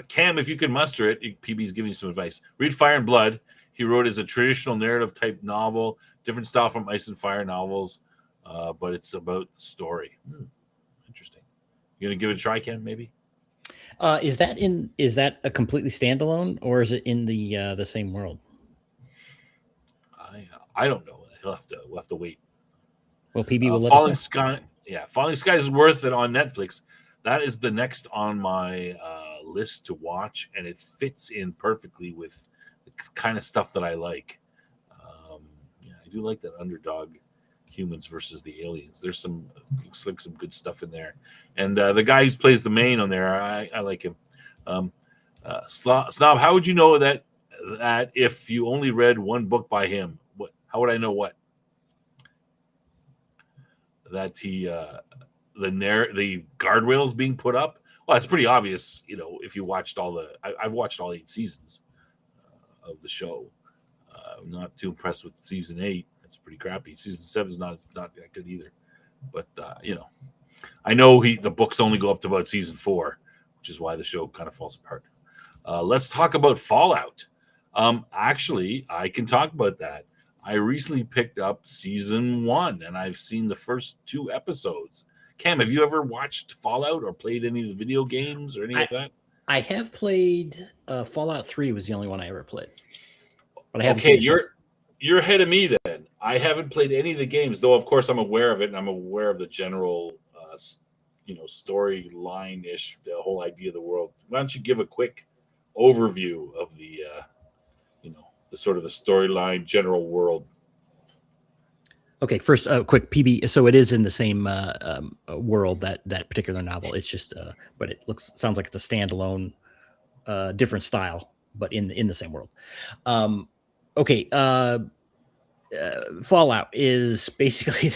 S1: Cam, if you can muster it, PB's giving you some advice. Read Fire and Blood. He wrote as a traditional narrative type novel, different style from Ice and Fire novels, but it's about the story. Interesting. You gonna give it a try, Cam? Maybe.
S2: Is that a completely standalone, or is it in the same world?
S1: I don't know. We'll have to wait.
S2: Well, PB will let
S1: Falling
S2: us know.
S1: Sky. Yeah, Falling Skies is worth it on Netflix. That is the next on my list to watch, and it fits in perfectly with the kind of stuff that I like. I do like that underdog humans versus the aliens. There's some looks like some good stuff in there, and the guy who plays the main on there, I like him. Snob, how would you know that if you only read one book by him? How would I know what that he the guardrails being put up? Well, it's pretty obvious, if you watched I've watched all 8 seasons of the show. I'm not too impressed with season 8. It's pretty crappy. Season 7 is not that good either. But I know the books only go up to about season 4, which is why the show kind of falls apart. Let's talk about Fallout. Actually, I can talk about that. I recently picked up season 1, and I've seen the first 2 episodes. Cam, have you ever watched Fallout or played any of the video games or any of that?
S2: I have played Fallout 3 was the only one I ever played.
S1: But I haven't seen you're ahead of me then. I haven't played any of the games, though of course I'm aware of it, and I'm aware of the general storyline-ish, the whole idea of the world. Why don't you give a quick overview of the the sort of the storyline general world?
S2: Okay, first, quick PB. So it is in the same world, that particular novel. It's just, but it sounds like it's a standalone, different style, but in the same world. Okay, Fallout is basically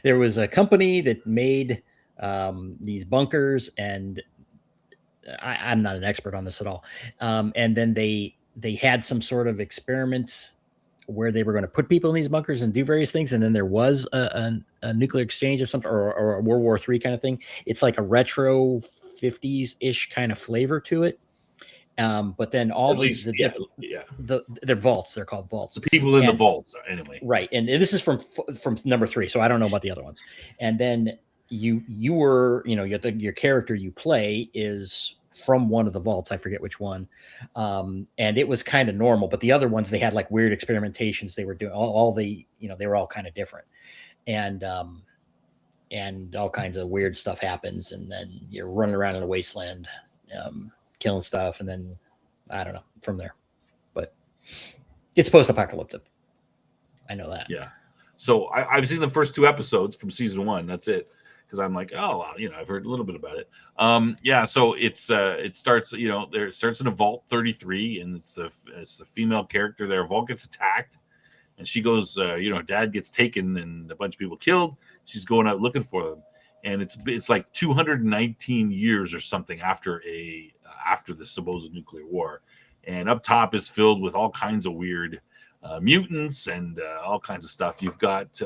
S2: there was a company that made these bunkers, and I'm not an expert on this at all. And then they had some sort of experiment where they were going to put people in these bunkers and do various things, and then there was a nuclear exchange of something, or a World War III kind of thing. It's like a retro 50s-ish kind of flavor to it. But then all these they're vaults. They're called vaults.
S1: The people in the vaults, anyway.
S2: Right, and this is from number 3, so I don't know about the other ones. And then you were, your character you play is from one of the vaults. I forget which one. And it was kind of normal, but the other ones, they had like weird experimentations they were doing. They were all kind of different. And all kinds of weird stuff happens. And then you're running around in a wasteland, killing stuff. And then I don't know from there, but it's post-apocalyptic. I know that.
S1: Yeah. So I've seen the first 2 episodes from season 1. That's it. Because I'm like, oh, well, I've heard a little bit about it. So it starts, it starts in a Vault 33, and it's a female character there. Vault gets attacked, and she goes, Dad gets taken, and a bunch of people killed. She's going out looking for them, and it's like 219 years or something after the supposed nuclear war, and up top is filled with all kinds of weird mutants and all kinds of stuff. You've got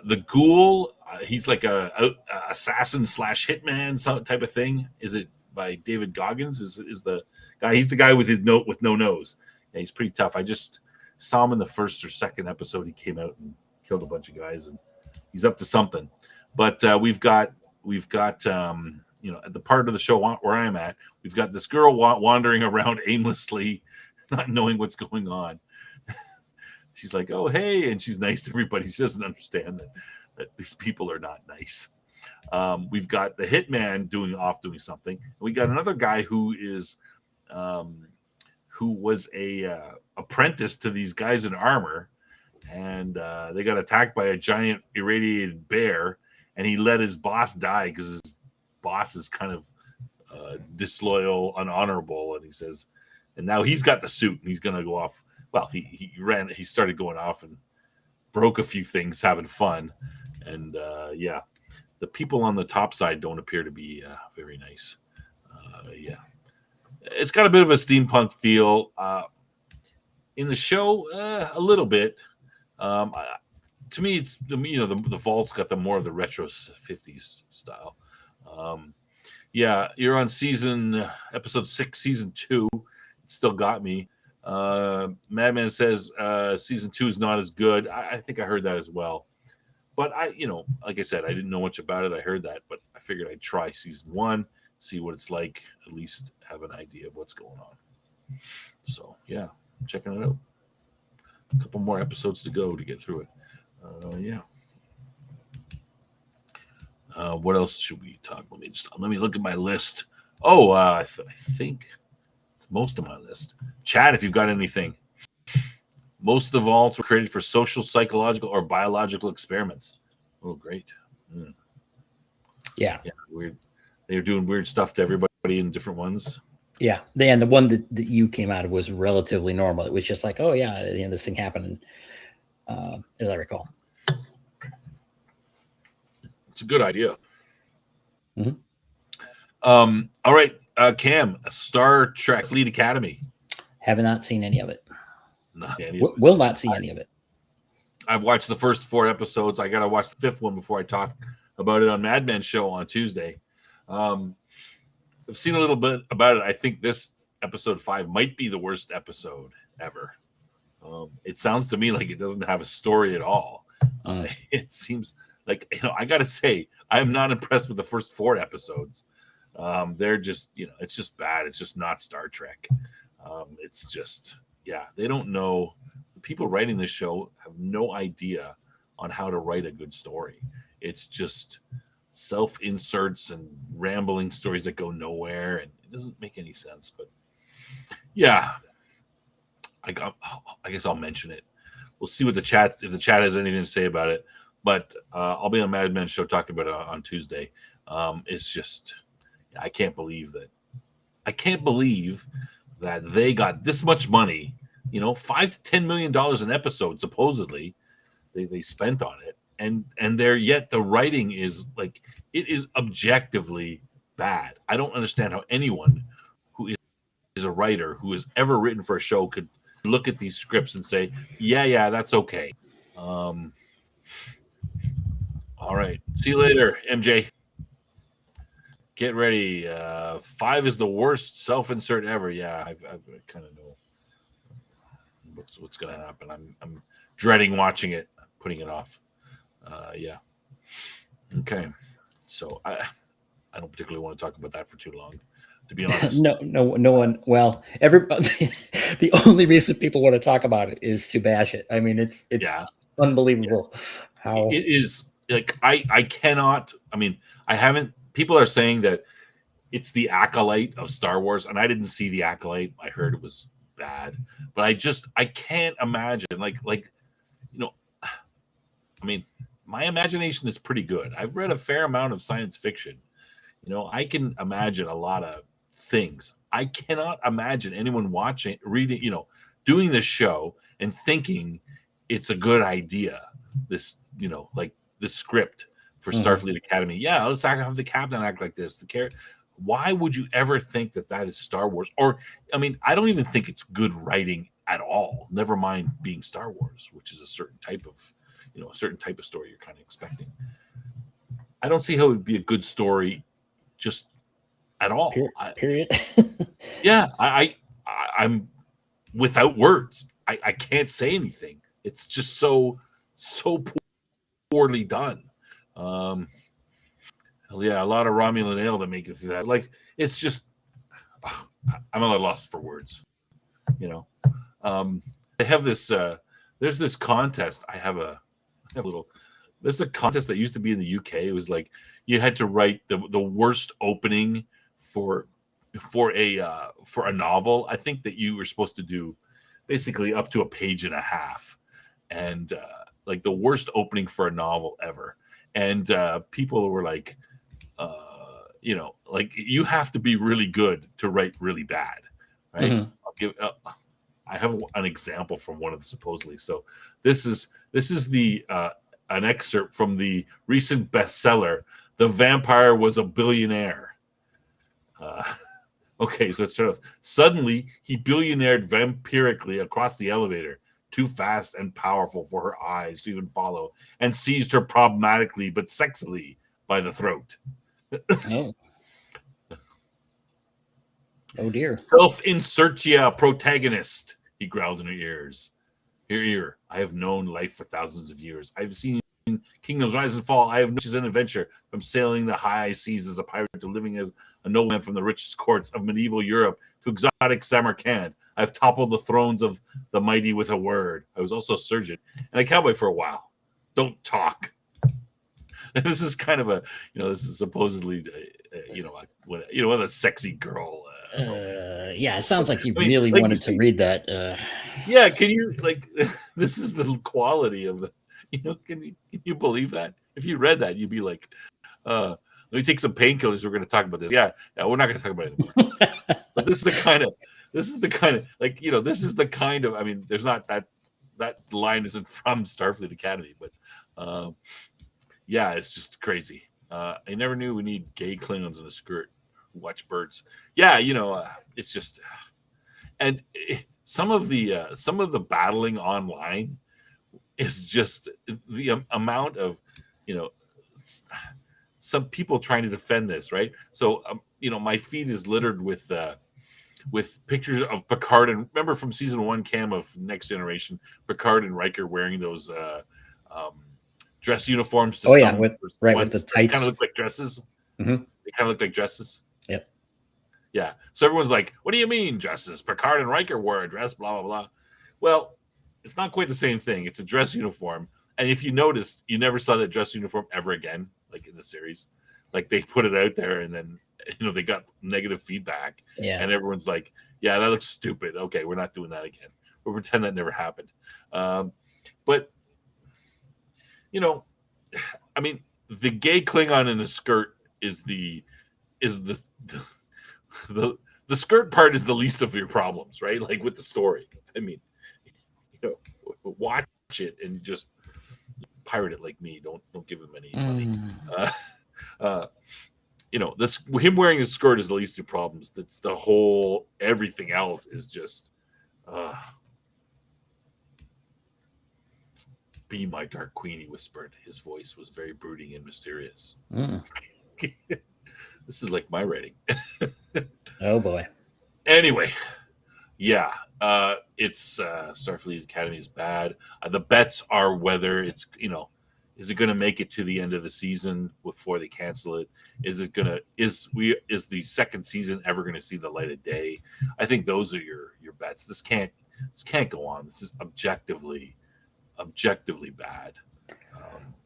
S1: the ghoul, he's like a assassin / hitman type of thing. Is it by David Goggins? Is the guy? He's the guy with no nose. Yeah, he's pretty tough. I just saw him in the first or second episode. He came out and killed a bunch of guys, and he's up to something. But we've got at the part of the show where I'm at, we've got this girl wandering around aimlessly, not knowing what's going on. She's like, oh, hey, and she's nice to everybody. She doesn't understand that these people are not nice. We've got the hitman doing something. We got another guy who was a apprentice to these guys in armor, and they got attacked by a giant irradiated bear, and he let his boss die because his boss is kind of disloyal, unhonorable, and he says, and now he's got the suit, and he's going to go off. Well, he started going off and broke a few things, having fun. And the people on the top side don't appear to be very nice. It's got a bit of a steampunk feel. In the show, a little bit. To me, it's, the vault's got more of the retro 50s style. You're on episode 6, season 2. It still got me. Madman says season 2 is not as good. I think I heard that as well. But like I said, I didn't know much about it. I heard that, but I figured I'd try season 1, see what it's like, at least have an idea of what's going on. So yeah, I'm checking it out. A couple more episodes to go to get through it. What else should we talk? Let me look at my list. I think it's most of my list. Chat, if you've got anything. Most of the vaults were created for social, psychological, or biological experiments. Oh, great.
S2: Yeah.
S1: Weird. They were doing weird stuff to everybody in different ones.
S2: Yeah. And the one that you came out of was relatively normal. It was just like, oh, yeah, this thing happened, as I recall.
S1: It's a good idea.
S2: Mm-hmm.
S1: All right, Cam, Star Trek Fleet Academy.
S2: Have not seen any of it.
S1: Not any
S2: of it. Will not see any of it.
S1: I've watched the first 4 episodes. I got to watch the 5th one before I talk about it on Mad Men's show on Tuesday. I've seen a little bit about it. I think this episode 5 might be the worst episode ever. It sounds to me like it doesn't have a story at all. It seems like, I got to say, I am not impressed with the first 4 episodes. They're just, it's just bad. It's just not Star Trek. It's just, they don't know. The people writing this show have no idea on how to write a good story. It's just self-inserts and rambling stories that go nowhere, and it doesn't make any sense. But I guess I'll mention it. We'll see what if the chat has anything to say about it. But I'll be on Mad Men's show talking about it on Tuesday. It's just, I can't believe that. I can't believe that they got this much money, $5 to $10 million an episode, supposedly they spent on it. And yet the writing is like, it is objectively bad. I don't understand how anyone who is a writer who has ever written for a show could look at these scripts and say, yeah, that's okay. All right. See you later, MJ. Get ready. 5 is the worst self-insert ever. Yeah, I kind of know what's going to happen. I'm dreading watching it, putting it off. Okay. So I don't particularly want to talk about that for too long, to be honest.
S2: No one. Well, everybody. The only reason people want to talk about it is to bash it. I mean, it's unbelievable how
S1: it is. Like I cannot. I mean, I haven't. People are saying that it's the Acolyte of Star Wars, and I didn't see the Acolyte. I heard it was bad, but I can't imagine like I mean, my imagination is pretty good. I've read a fair amount of science fiction. I can imagine a lot of things. I cannot imagine anyone reading, doing this show and thinking it's a good idea. This, like the script for Starfleet Academy. Yeah, let's have the captain act like this. Why would you ever think that is Star Wars? Or, I mean, I don't even think it's good writing at all. Never mind being Star Wars, which is a certain type of story you're kind of expecting. I don't see how it would be a good story just at all.
S2: Period.
S1: I'm without words. I can't say anything. It's just so poorly done. A lot of Romulan ale to make it through that. Like, it's just, I'm at a loss for words. They have this. There's this contest. There's a contest that used to be in the UK. It was like you had to write the worst opening for a novel. I think that you were supposed to do basically up to a page and a half, and like the worst opening for a novel ever. And people were like, like you have to be really good to write really bad, right? I have an example from one of the supposedly. So this is an excerpt from the recent bestseller, "The Vampire Was a Billionaire." Okay, so it started off. Suddenly, he billionaired vampirically across the elevator, too fast and powerful for her eyes to even follow, and seized her problematically but sexily by the throat.
S2: Oh dear.
S1: Self-insertia protagonist, he growled in her ears. Here, I have known life for thousands of years. I've seen kingdoms rise and fall. I have known an adventure, from sailing the high seas as a pirate to living as a nobleman from the richest courts of medieval Europe to exotic Samarkand. I've toppled the thrones of the mighty with a word. I was also a surgeon and a cowboy for a while. Don't talk. And this is kind of this is supposedly, one of the sexy girl
S2: Yeah, it sounds like you
S1: I mean,
S2: really
S1: like you
S2: wanted to
S1: see,
S2: read that.
S1: yeah. Can you like? This is the quality of the. Can you believe that? If you read that, you'd be like, let me take some painkillers. We're going to talk about this. Yeah, we're not going to talk about anything else. But this is the kind of like this is the kind of. I mean, there's not that line isn't from Starfleet Academy, but yeah, it's just crazy. I never knew we need gay Klingons in a skirt who watch birds. Yeah, it's just and some of the battling online is just the amount of you know some people trying to defend this, right? So my feed is littered with pictures of Picard, and remember from season 1 Cam of Next Generation, Picard and Riker wearing those um, dress uniforms to
S2: Oh yeah,
S1: some
S2: with the
S1: ones that kind of
S2: tights.
S1: look like dresses.
S2: Mm-hmm.
S1: They kind of look like dresses.
S2: Yep.
S1: Yeah. So everyone's like, "What do you mean dresses? Picard and Riker wore a dress." Blah blah blah. Well, it's not quite the same thing. It's a dress uniform, and if you noticed, you never saw that dress uniform ever again, like in the series. Like they put it out there, and then they got negative feedback,
S2: Yeah.
S1: and everyone's like, "Yeah, that looks stupid. Okay, we're not doing that again. We'll pretend that never happened." But I mean, the gay Klingon in a skirt is the the skirt part is the least of your problems, right? Like with the story. I mean, watch it and just pirate it like me. Don't give them any money. This him wearing a skirt is the least of your problems. That's the whole everything else is just be my dark queen, he whispered. His voice was very brooding and mysterious. This is like my rating.
S2: Oh boy.
S1: Anyway, yeah, it's Starfleet Academy is bad. The bets are whether it's is it going to make it to the end of the season before they cancel it? Is the second season ever going to see the light of day? I think those are your bets. This can't go on. This is objectively bad.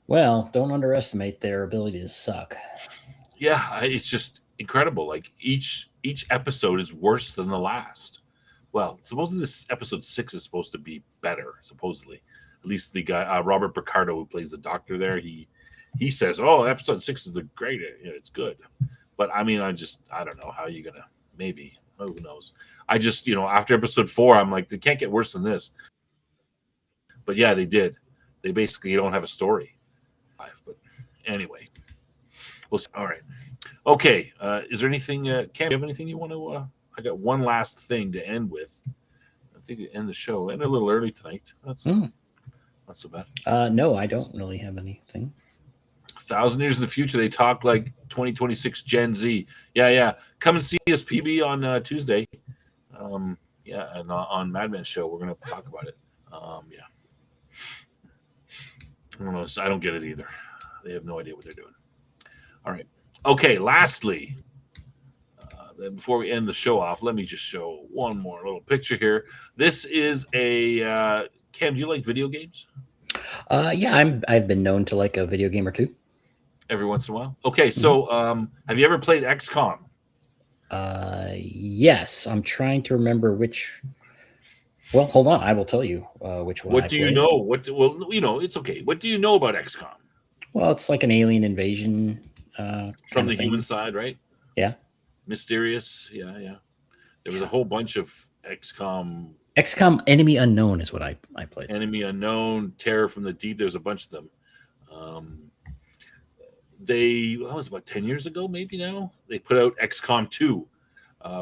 S2: Well, don't underestimate their ability to suck.
S1: Yeah, it's just incredible. Like each episode is worse than the last. Well, supposedly this episode 6 is supposed to be better. Supposedly, at least the guy Robert Picardo, who plays the Doctor there, he says, "Oh, episode 6 is the great. It's good." But I mean, I don't know how you're gonna. Maybe who knows? I just after episode 4, I'm like, they can't get worse than this. But yeah, they did. They basically don't have a story. But anyway, we'll see. All right. Okay. Is there anything, Cam, do you have anything you want to? I got one last thing to end with. I think we end the show. End a little early tonight. That's not so bad.
S2: No, I don't really have anything.
S1: 1,000 years in the future, they talk like 2026 Gen Z. Yeah. Come and see us, PB, on Tuesday. And on Madman's show, we're going to talk about it. Yeah. I don't know. I don't get it either. They have no idea what they're doing. All right. Okay. Lastly, then before we end the show off, let me just show one more little picture here. This is a Cam. Do you like video games?
S2: Yeah, I've been known to like a video game or two.
S1: Every once in a while. Okay. So, have you ever played XCOM?
S2: Yes. I'm trying to remember which. Well, hold on. I will tell you which one.
S1: What do you know? It's okay. What do you know about XCOM?
S2: Well, it's like an alien invasion
S1: from the human side, right?
S2: Yeah.
S1: Mysterious. Yeah. There was a whole bunch of XCOM.
S2: XCOM Enemy Unknown is what I played.
S1: Enemy Unknown, Terror from the Deep. There's a bunch of them. It was about 10 years ago, maybe now. They put out XCOM 2,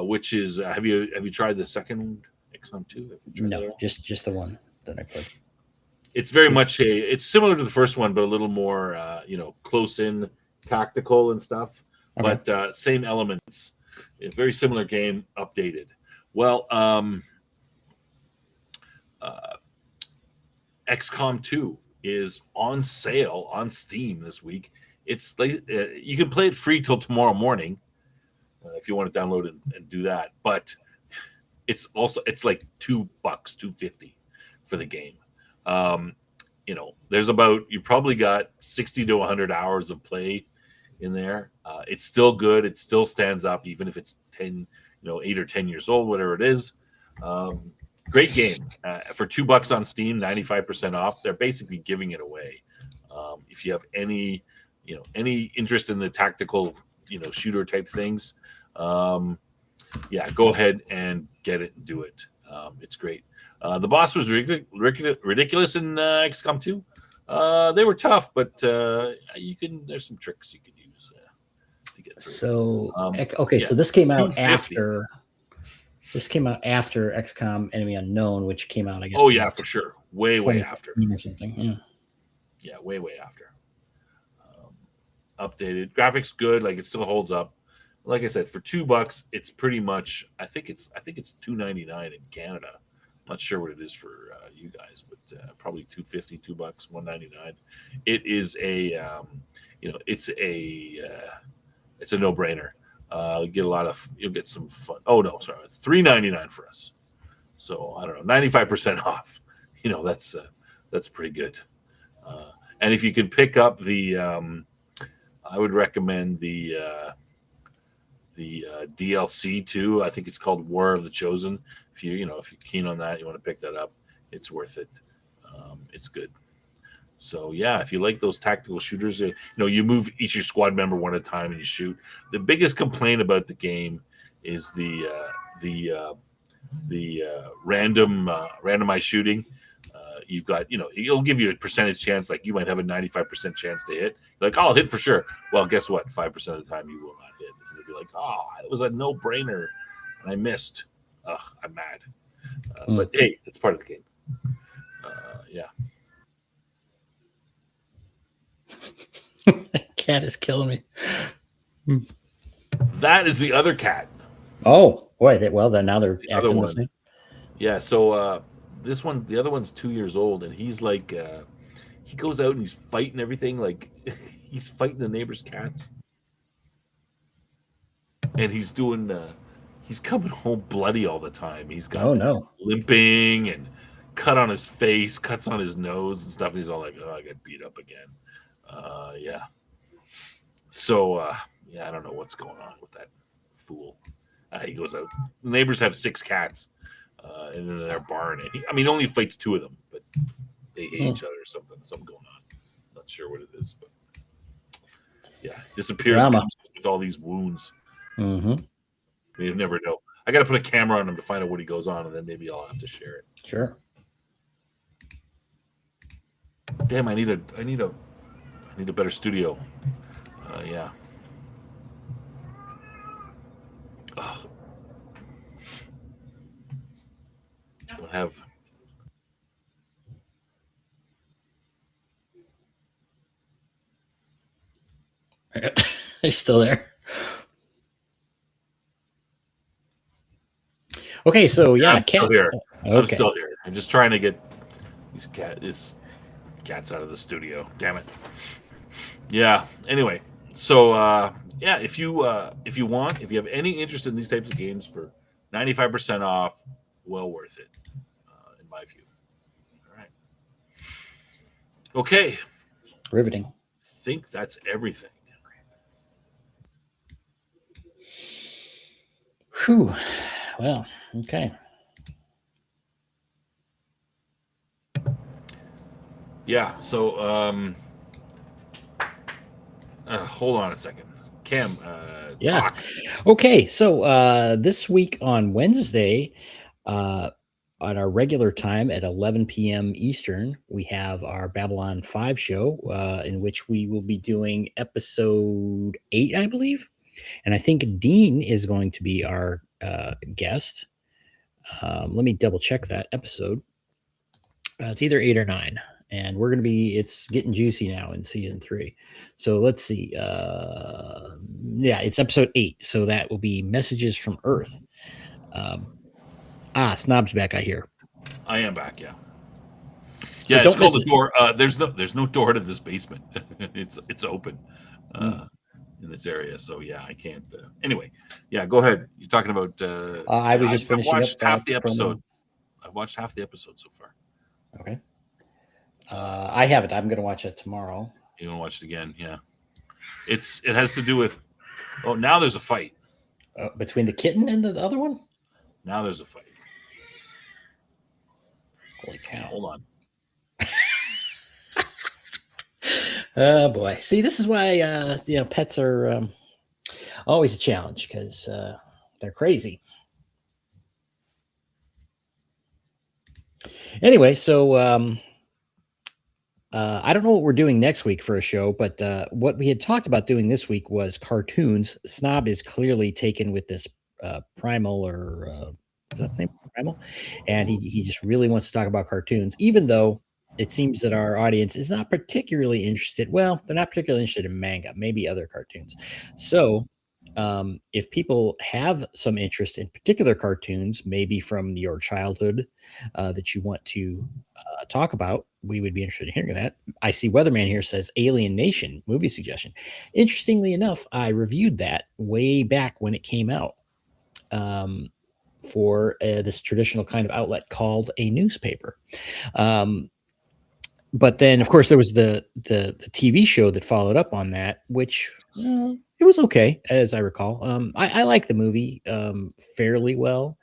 S1: which is have you tried the second XCOM 2?
S2: No, just the one that I played.
S1: It's very much it's similar to the first one, but a little more close in tactical and stuff. Okay. But same elements. A very similar game, updated. Well, XCOM 2 is on sale on Steam this week. It's like you can play it free till tomorrow morning if you want to download and do that. But it's like $2, $2.50 for the game. There's you probably got 60 to 100 hours of play in there. It's still good. It still stands up, even if it's 10 8 or 10 years old, whatever it is. Great game for $2 on Steam, 95% off. They're basically giving it away. If you have any interest in the tactical, shooter type things, go ahead and get it and do it. It's great. The boss was ridiculous in XCOM 2. They were tough, but there's some tricks you can use to get through.
S2: So so this came out after. This came out after XCOM Enemy Unknown, which came out, I guess.
S1: Oh yeah, for sure. Way after.
S2: Or something.
S1: Yeah, way after. Updated graphics, good. Like it still holds up. Like I said, for $2, it's pretty much. I think it's $2.99 in Canada. I'm not sure what it is for you guys, but probably $2.50, $2, $1.99. It is a, it's a no-brainer. You'll get some fun. Oh no, sorry, it's $3.99 for us. So I don't know, 95% off. That's pretty good. And if you could pick up the, I would recommend the DLC too. I think it's called War of the Chosen. If you're keen on that, you want to pick that up. It's worth it. It's good. So yeah, if you like those tactical shooters, you move each your squad member one at a time and you shoot. The biggest complaint about the game is the randomized shooting. You've got, it'll give you a percentage chance, like you might have a 95% chance to hit. You're like, I'll hit for sure. Well, guess what? 5% of the time you will not hit. And you'll be like, it was a no-brainer, and I missed. Ugh, I'm mad. But hey, it's part of the game. Yeah.
S2: Cat is killing me.
S1: That is the other cat.
S2: Oh boy! Well, then now they're acting the same.
S1: Yeah. So this one, the other one's 2 years old, and he's like, he goes out and he's fighting everything. Like he's fighting the neighbor's cats, and he's doing. He's coming home bloody all the time. He's got limping and cut on his face, cuts on his nose and stuff. And he's all like, "Oh, I got beat up again." Yeah. So I don't know what's going on with that fool. He goes out. The neighbors have 6 cats in their barn. And he only fights 2 of them, but they hate each other or something. Something going on. Not sure what it is, but yeah, disappears with all these wounds.
S2: Mm-hmm.
S1: You never know. I got to put a camera on him to find out what he goes on, and then maybe I'll have to share it.
S2: Sure.
S1: Damn, I need a better studio. Yeah. Don't have.
S2: He's still there. Okay, so yeah,
S1: I'm still here.
S2: Okay.
S1: I'm still here. I'm just trying to get these cats out of the studio. Damn it. Yeah. Anyway, so if you have any interest in these types of games for 95% off, well worth it, in my view. All right. Okay.
S2: Riveting.
S1: I think that's everything.
S2: Whew. Well, okay.
S1: Yeah. So, hold on a second. Cam, talk.
S2: Okay. So this week on Wednesday, at our regular time at 11 p.m. Eastern, we have our Babylon 5 show, in which we will be doing episode 8, I believe. And I think Dean is going to be our guest. Let me double check that episode. It's either 8 or 9. And we're going to it's getting juicy now in season 3. So let's see. It's episode 8. So that will be Messages from Earth. Snob's back, I hear.
S1: I am back, yeah.
S2: So
S1: yeah, it's called the door. There's no door to this basement. it's open in this area. So yeah, I can't. Anyway, yeah, go ahead. You're talking about.
S2: I was just finishing
S1: I've watched
S2: up
S1: half the episode. I've watched half the episode so far.
S2: Okay. I haven't. I'm going to watch it tomorrow.
S1: You want to watch it again? Yeah. It has to do with. Oh, now there's a fight.
S2: Between the kitten and the other one?
S1: Now there's a fight.
S2: Holy cow.
S1: Hold on.
S2: Oh boy. See, this is why pets are always a challenge because they're crazy. Anyway, so I don't know what we're doing next week for a show, but what we had talked about doing this week was cartoons. Snob is clearly taken with this Primal, or is that the name? Primal? And he just really wants to talk about cartoons, even though it seems that our audience is not particularly interested. Well, they're not particularly interested in manga, maybe other cartoons. So if people have some interest in particular cartoons, maybe from your childhood, that you want to talk about, we would be interested in hearing that. I see Weatherman here says Alien Nation movie suggestion. Interestingly enough, I reviewed that way back when it came out, um, for this traditional kind of outlet called a newspaper. Um, but then, of course, there was the TV show that followed up on that, which it was okay, as I recall. I like the movie fairly well.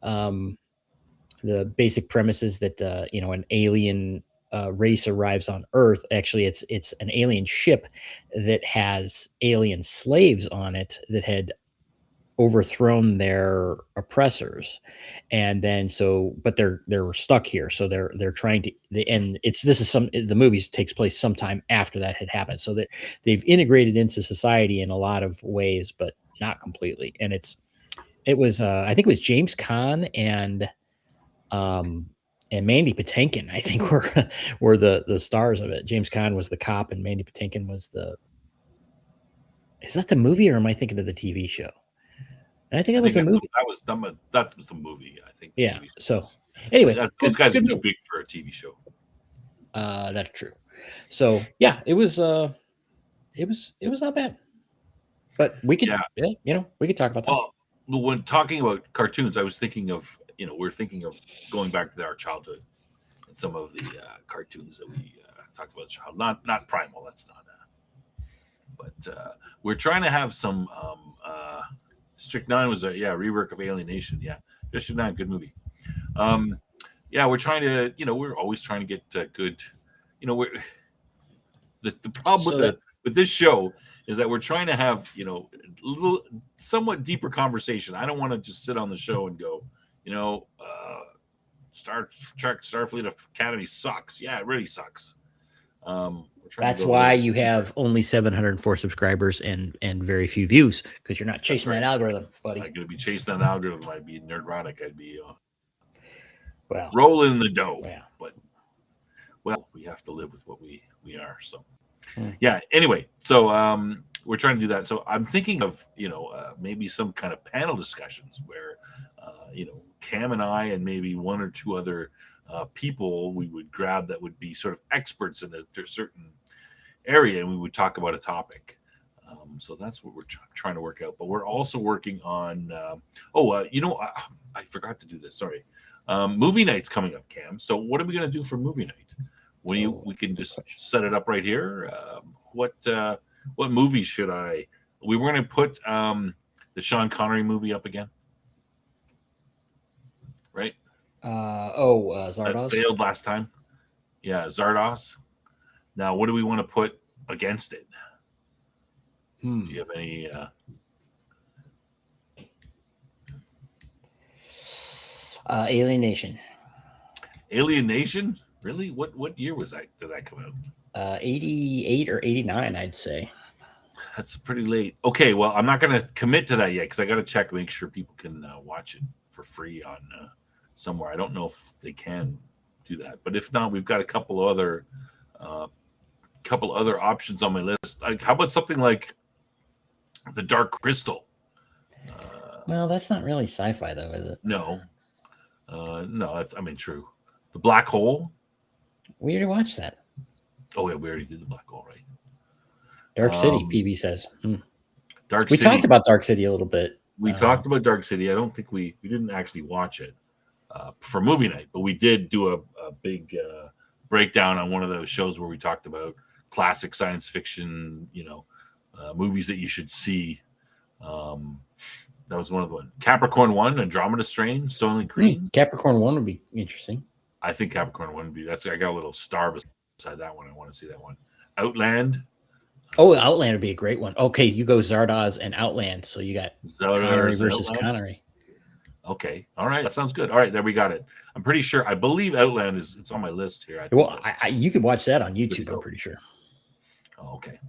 S2: Um, the basic premise is that an alien race arrives on Earth. Actually, it's an alien ship that has alien slaves on it that had overthrown their oppressors, and then but they're stuck here, so they're trying to and it's this is some the movies takes place sometime after that had happened, so that they've integrated into society in a lot of ways, but not completely. And it was I think it was James Caan um and Mandy Patinkin, I think, were the stars of it. James Caan was the cop, and Mandy Patinkin was the. Is that the movie, or am I thinking of the TV show? I think that was the movie.
S1: That was the movie. I think.
S2: Yeah. So anyway,
S1: those guys are too big for a TV show.
S2: That's true. So yeah, it was not bad. But we could, we could talk about that.
S1: Well, when talking about cartoons, I was thinking of, we're thinking of going back to our childhood and some of the cartoons that we talked about. Not Primal. That's not. But we're trying to have some. Strict 9 was a rework of Alien Nation. Yeah, District 9, good movie. We're trying to, we're always trying to get good. We're the problem with this show is that we're trying to have little somewhat deeper conversation. I don't want to just sit on the show and go, Star Trek Starfleet Academy sucks. Yeah, it really sucks.
S2: That's why you have only 704 subscribers and very few views, because you're not chasing that algorithm, buddy.
S1: I'm going to be chasing that algorithm. I'd be nerdrotic. I'd be rolling the dough. Yeah. But we have to live with what we are. So Anyway, so we're trying to do that. So I'm thinking of maybe some kind of panel discussions where Cam and I and maybe one or two other people we would grab that would be sort of experts in a certain area, and we would talk about a topic. So that's what we're trying to work out. But we're also working on. I forgot to do this. Sorry. Movie night's coming up, Cam. So what are we going to do for movie night? We can just set it up right here. What movies should I? We were going to put the Sean Connery movie up again, right?
S2: Zardoz.
S1: That failed last time. Yeah, Zardoz. Now, what do we want to put against it? Do you have any?
S2: Alien Nation.
S1: Alien Nation? Really? What year was that? Did that come out?
S2: 88 or 89, I'd say.
S1: That's pretty late. Okay, well, I'm not going to commit to that yet because I got to check, make sure people can watch it for free on somewhere. I don't know if they can do that, but if not, we've got a couple other options on my list. Like, how about something like The Dark Crystal?
S2: Well, that's not really sci-fi, though, is it?
S1: No, that's true. The Black Hole.
S2: We already watched that.
S1: Oh yeah, we already did The Black Hole, right?
S2: Dark City, PV says.
S1: Dark
S2: City. We talked about Dark City a little bit.
S1: We talked about Dark City. I don't think we didn't actually watch it for movie night, but we did do a big breakdown on one of those shows where we talked about classic science fiction, movies that you should see. That was one of the one. Capricorn 1, Andromeda Strain, Soylent Green.
S2: Capricorn 1 would be interesting.
S1: I think Capricorn 1 would be. I got a little star beside that one. I want to see that one. Outland.
S2: Oh, Outland would be a great one. Okay, you go Zardoz and Outland. So you got Connery versus Connery.
S1: Okay. All right. That sounds good. All right. There we got it. I'm pretty sure. I believe Outland it's on my list here.
S2: You can watch that on YouTube, I'm pretty sure.
S1: Oh, okay.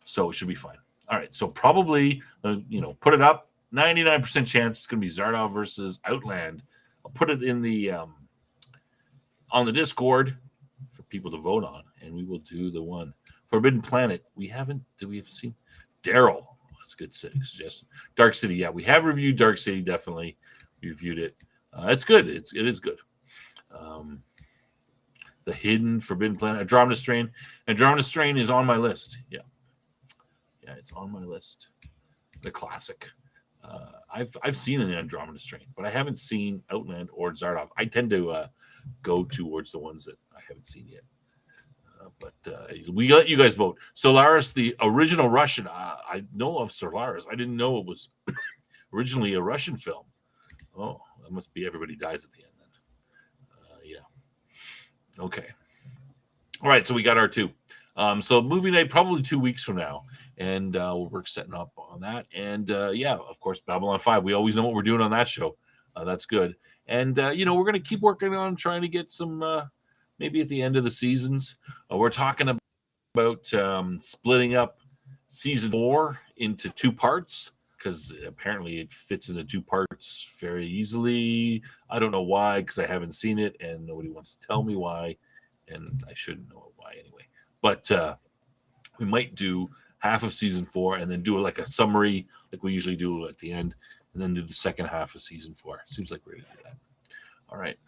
S1: So it should be fine. All right. So probably, put it up. 99% chance it's going to be Zardoz versus Outland. I'll put it in the on the Discord for people to vote on, and we will do the one. Forbidden Planet. We have seen Daryl? That's a good suggestion. Dark City. Yeah, we have reviewed Dark City. Definitely. We reviewed it. It's good. It is good. The Hidden Forbidden Planet. Andromeda Strain. Andromeda Strain is on my list. Yeah, it's on my list. The classic. I've seen an Andromeda Strain, but I haven't seen Outland or Zardoz. I tend to go towards the ones that I haven't seen yet. But we let you guys vote. Solaris, the original Russian. I know of Solaris. I didn't know it was originally a Russian film. Oh, that must be Everybody Dies at the end then. Yeah. Okay. All right. So we got our two. So movie night probably 2 weeks from now, and we're setting up on that. And of course, Babylon 5. We always know what we're doing on that show. That's good. And we're going to keep working on trying to get some. Maybe at the end of the seasons, we're talking about splitting up season 4 into 2 parts, because apparently it fits into 2 parts very easily. I don't know why, because I haven't seen it and nobody wants to tell me why, and I shouldn't know why anyway. But we might do half of season 4 and then do like a summary like we usually do at the end, and then do the second half of season 4. Seems like we're going to do that. All right.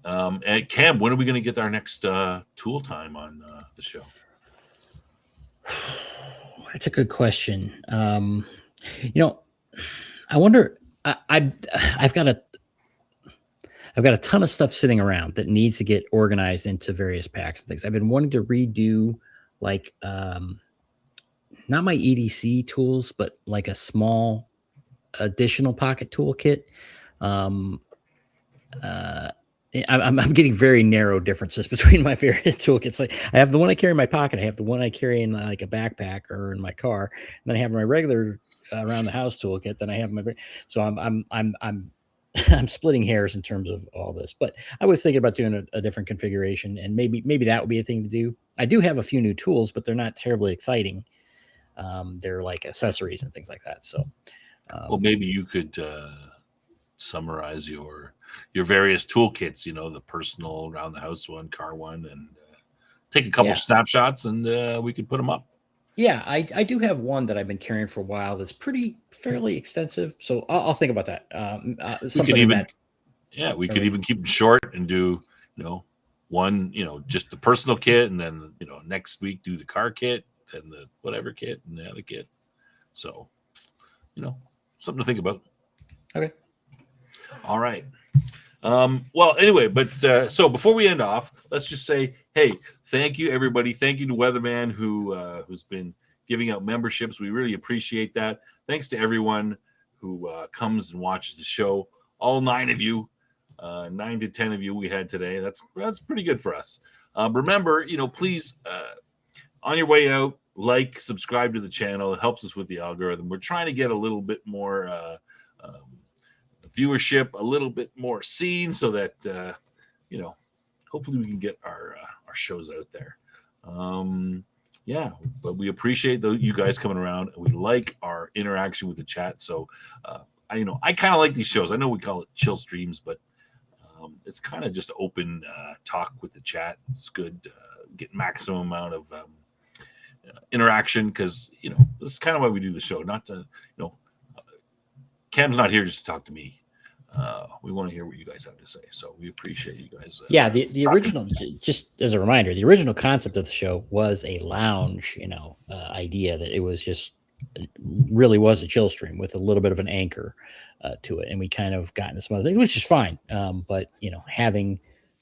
S1: And Cam, when are we going to get our next tool time on the show?
S2: That's a good question. I wonder. I've got a ton of stuff sitting around that needs to get organized into various packs and things. I've been wanting to redo like not my EDC tools, but like a small additional pocket toolkit. I'm getting very narrow differences between my various toolkits. Like I have the one I carry in my pocket. I have the one I carry in like a backpack or in my car. And then I have my regular around the house toolkit. Then I have my, so I'm I'm splitting hairs in terms of all this, but I was thinking about doing a different configuration, and maybe that would be a thing to do. I do have a few new tools, but they're not terribly exciting. They're like accessories and things like that. So,
S1: well, maybe you could summarize your various toolkits. The personal, around the house one, car one, and take a couple snapshots, and we could put them up.
S2: Yeah, I do have one that I've been carrying for a while that's fairly extensive. So I'll think about that.
S1: We could even keep them short and do, one, just the personal kit, and then, next week do the car kit, and the whatever kit, and the other kit. So, something to think about.
S2: Okay.
S1: All right. Well, anyway, but so before we end off, let's just say, hey, thank you, everybody. Thank you to Weatherman who's been giving out memberships. We really appreciate that. Thanks to everyone who comes and watches the show. All 9 of you, 9 to 10 of you we had today. That's pretty good for us. Remember, please, on your way out, subscribe to the channel. It helps us with the algorithm. We're trying to get a little bit more viewership, a little bit more seen, so that hopefully we can get our shows out there. But we appreciate you guys coming around, and we like our interaction with the chat. So I kind of like these shows. I know we call it chill streams, but it's kind of just open talk with the chat. It's good, get maximum amount of interaction, because this is kind of why we do the show. Not to Cam's not here just to talk to me. We want to hear what you guys have to say, so we appreciate you guys.
S2: The original, just as a reminder, the original concept of the show was a lounge, idea, that it was just really was a chill stream with a little bit of an anchor to it, and we kind of got into some other things, which is fine. But having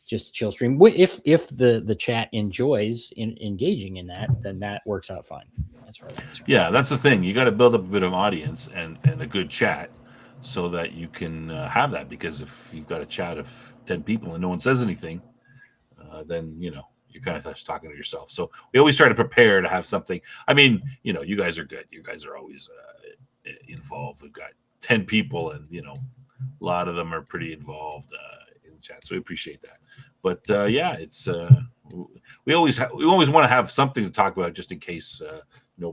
S2: just a chill stream, if the chat enjoys engaging in that, then that works out fine. That's right.
S1: Yeah, that's the thing. You got to build up a bit of audience and a good chat so that you can have that. Because if you've got a chat of 10 people and no one says anything, then you're kind of just talking to yourself. So we always try to prepare to have something. I mean, you guys are good. You guys are always involved. We've got 10 people, and a lot of them are pretty involved in the chat. So we appreciate that. But yeah, it's we always want to have something to talk about just in case no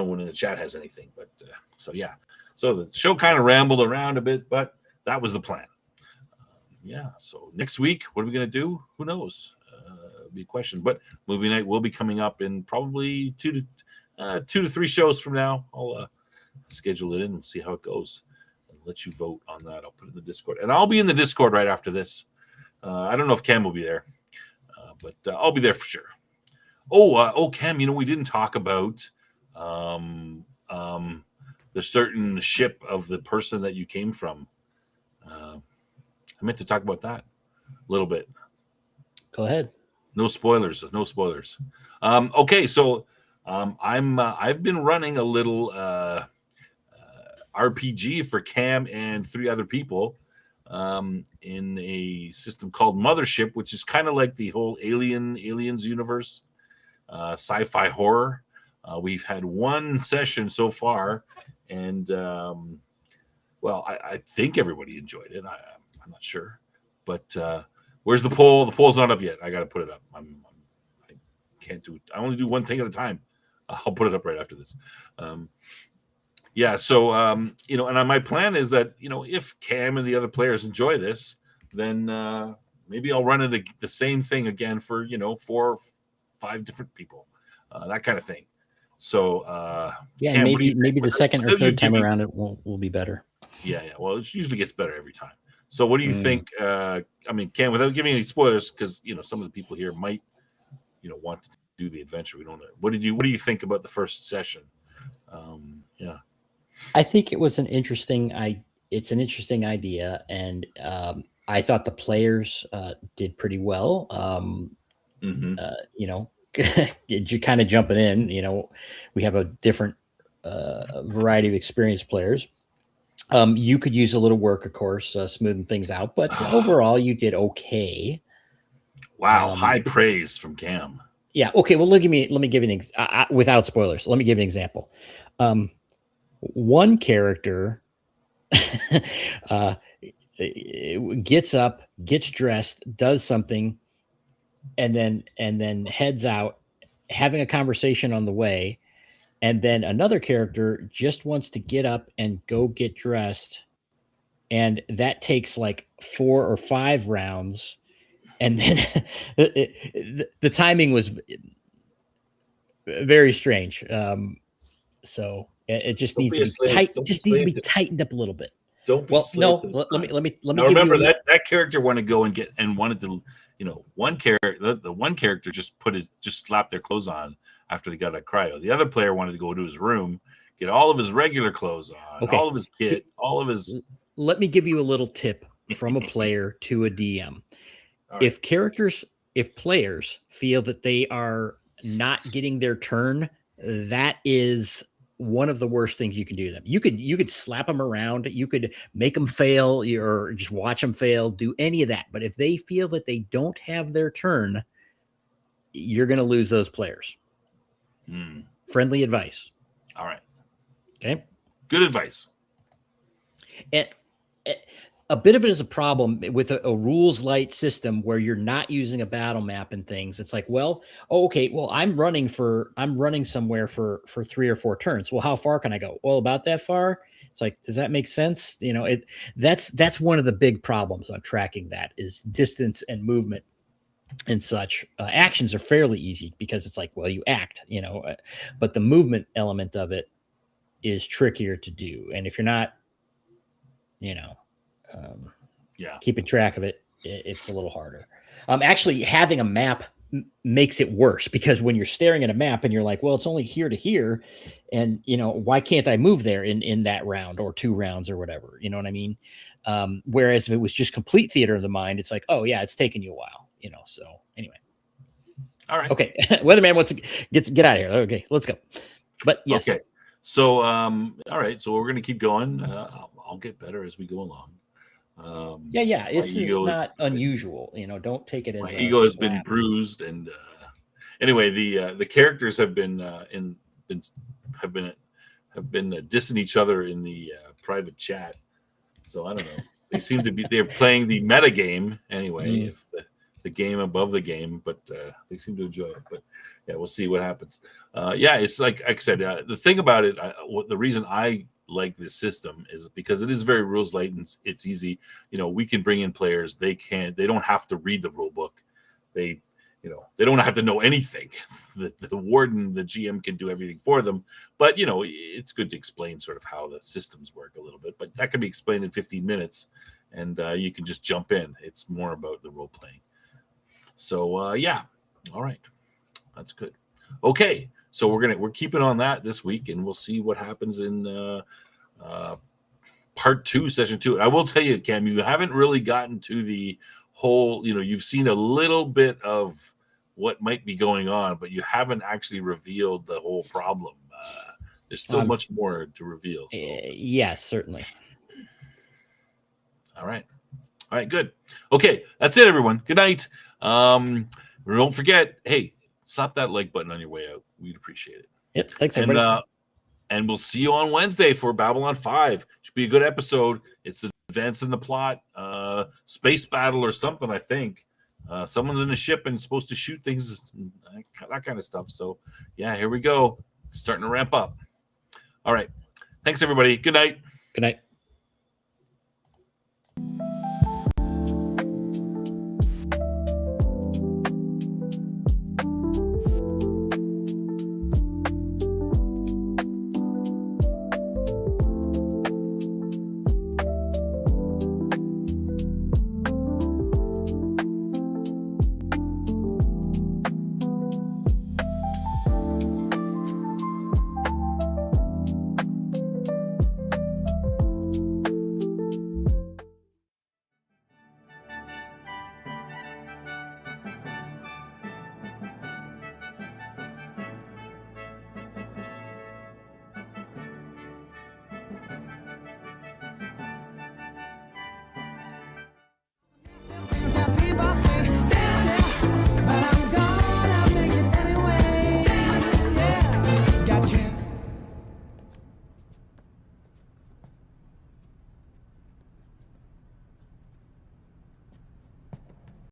S1: one in the chat has anything. But so yeah, so the show kind of rambled around a bit, but that was the plan. Yeah. So next week, what are we going to do? Who knows? It'll be a question. But movie night will be coming up in probably 2 to 3 shows from now. I'll schedule it in and see how it goes, and let you vote on that. I'll put it in the Discord, and I'll be in the Discord right after this. I don't know if Cam will be there, but I'll be there for sure. Oh, Cam, we didn't talk about the certain ship of the person that you came from. I meant to talk about that a little bit.
S2: Go ahead.
S1: No spoilers. Okay, so I've been running a little RPG for Cam and 3 other people in a system called Mothership, which is kind of like the whole Aliens universe, sci-fi horror. We've had 1 session so far, and well, I think everybody enjoyed it. I'm not sure, but where's the poll? The poll's not up yet. I got to put it up. I can't do it. I only do one thing at a time. I'll put it up right after this. Yeah. So, and my plan is that, if Cam and the other players enjoy this, then maybe I'll run it the same thing again for, 4 or 5 different people, that kind of thing. So,
S2: yeah, Cam, maybe the second or third time around it will be better.
S1: Yeah. Well, it usually gets better every time. So what do you think? I mean, Cam, without giving any spoilers, because some of the people here might, want to do the adventure. We don't know. What do you think about the first session? Yeah,
S2: I think it was it's an interesting idea, and I thought the players did pretty well. You're kind of jumping in. We have a different variety of experienced players. You could use a little work, of course, smoothing things out, but overall you did okay.
S1: Wow. High praise from Cam.
S2: Yeah. Okay. Well, let me give you without spoilers. Let me give you an example. One character gets up, gets dressed, does something, and then heads out, having a conversation on the way. And then another character just wants to get up and go get dressed. And that takes like 4 or 5 rounds. And then the timing was very strange. So it just needs to be tight. Just needs to be tightened up a little bit.
S1: Don't be
S2: let me
S1: now, remember that character wanted to go and wanted to, one character, the one character just slapped their clothes on after they got a cryo. The other player wanted to go to his room, get all of his regular clothes on, all of his kit, all of his.
S2: Let me give you a little tip from a player to a DM. Right. If players feel that they are not getting their turn, that is one of the worst things you can do to them. You could slap them around, you could make them fail, or just watch them fail, do any of that. But if they feel that they don't have their turn, you're going to lose those players. Friendly advice.
S1: All right.
S2: Okay.
S1: Good advice.
S2: And a bit of it is a problem with a rules light system where you're not using a battle map and things. It's like, I'm running somewhere for 3 or 4 turns. Well, how far can I go? Well, about that far. It's like, does that make sense? That's one of the big problems on tracking that is distance and movement and such. Actions are fairly easy because it's like, well, you act, but the movement element of it is trickier to do. And if you're not, keeping track of it, it's a little harder. Actually, having a map makes it worse because when you're staring at a map and you're like, well, it's only here to here, and why can't I move there in that round or 2 rounds or whatever? You know what I mean? Whereas if it was just complete theater of the mind, it's like, oh yeah, it's taken you a while. So anyway.
S1: All right.
S2: Okay. Weatherman wants to get out of here. Okay, let's go. But yes.
S1: Okay. So, all right. So we're going to keep going. I'll get better as we go along.
S2: Yeah.
S1: My
S2: This is
S1: ego
S2: not unusual. Don't take it as
S1: my
S2: a
S1: ego has been
S2: slap.
S1: bruised, and anyway, the characters have been have been dissing each other in the private chat. So I don't know. They seem to be they're playing the meta game anyway. If the game above the game, but they seem to enjoy it. But yeah, we'll see what happens. Yeah, it's like I said. The thing about it, the reason I like this system is because it is very rules light and it's easy. We can bring in players. They don't have to read the rule book. They don't have to know anything. The warden, the GM can do everything for them. But it's good to explain sort of how the systems work a little bit. But that can be explained in 15 minutes, and you can just jump in. It's more about the role playing. So yeah, all right, that's good. Okay, so we're keeping on that this week, and we'll see what happens in part 2, session 2. I will tell you, Cam, you haven't really gotten to the whole. You've seen a little bit of what might be going on, but you haven't actually revealed the whole problem. There's still much more to reveal. So.
S2: Yes, certainly.
S1: All right, good. Okay, that's it, everyone. Good night. Don't forget, hey, slap that like button on your way out. We'd appreciate it.
S2: Yep. Thanks, everybody.
S1: And we'll see you on Wednesday for Babylon 5. Should be a good episode. It's advancing the plot, space battle or something, I think. Someone's in a ship and supposed to shoot things, that kind of stuff. So, yeah, here we go. It's starting to ramp up. All right. Thanks, everybody. Good night.
S2: Good night.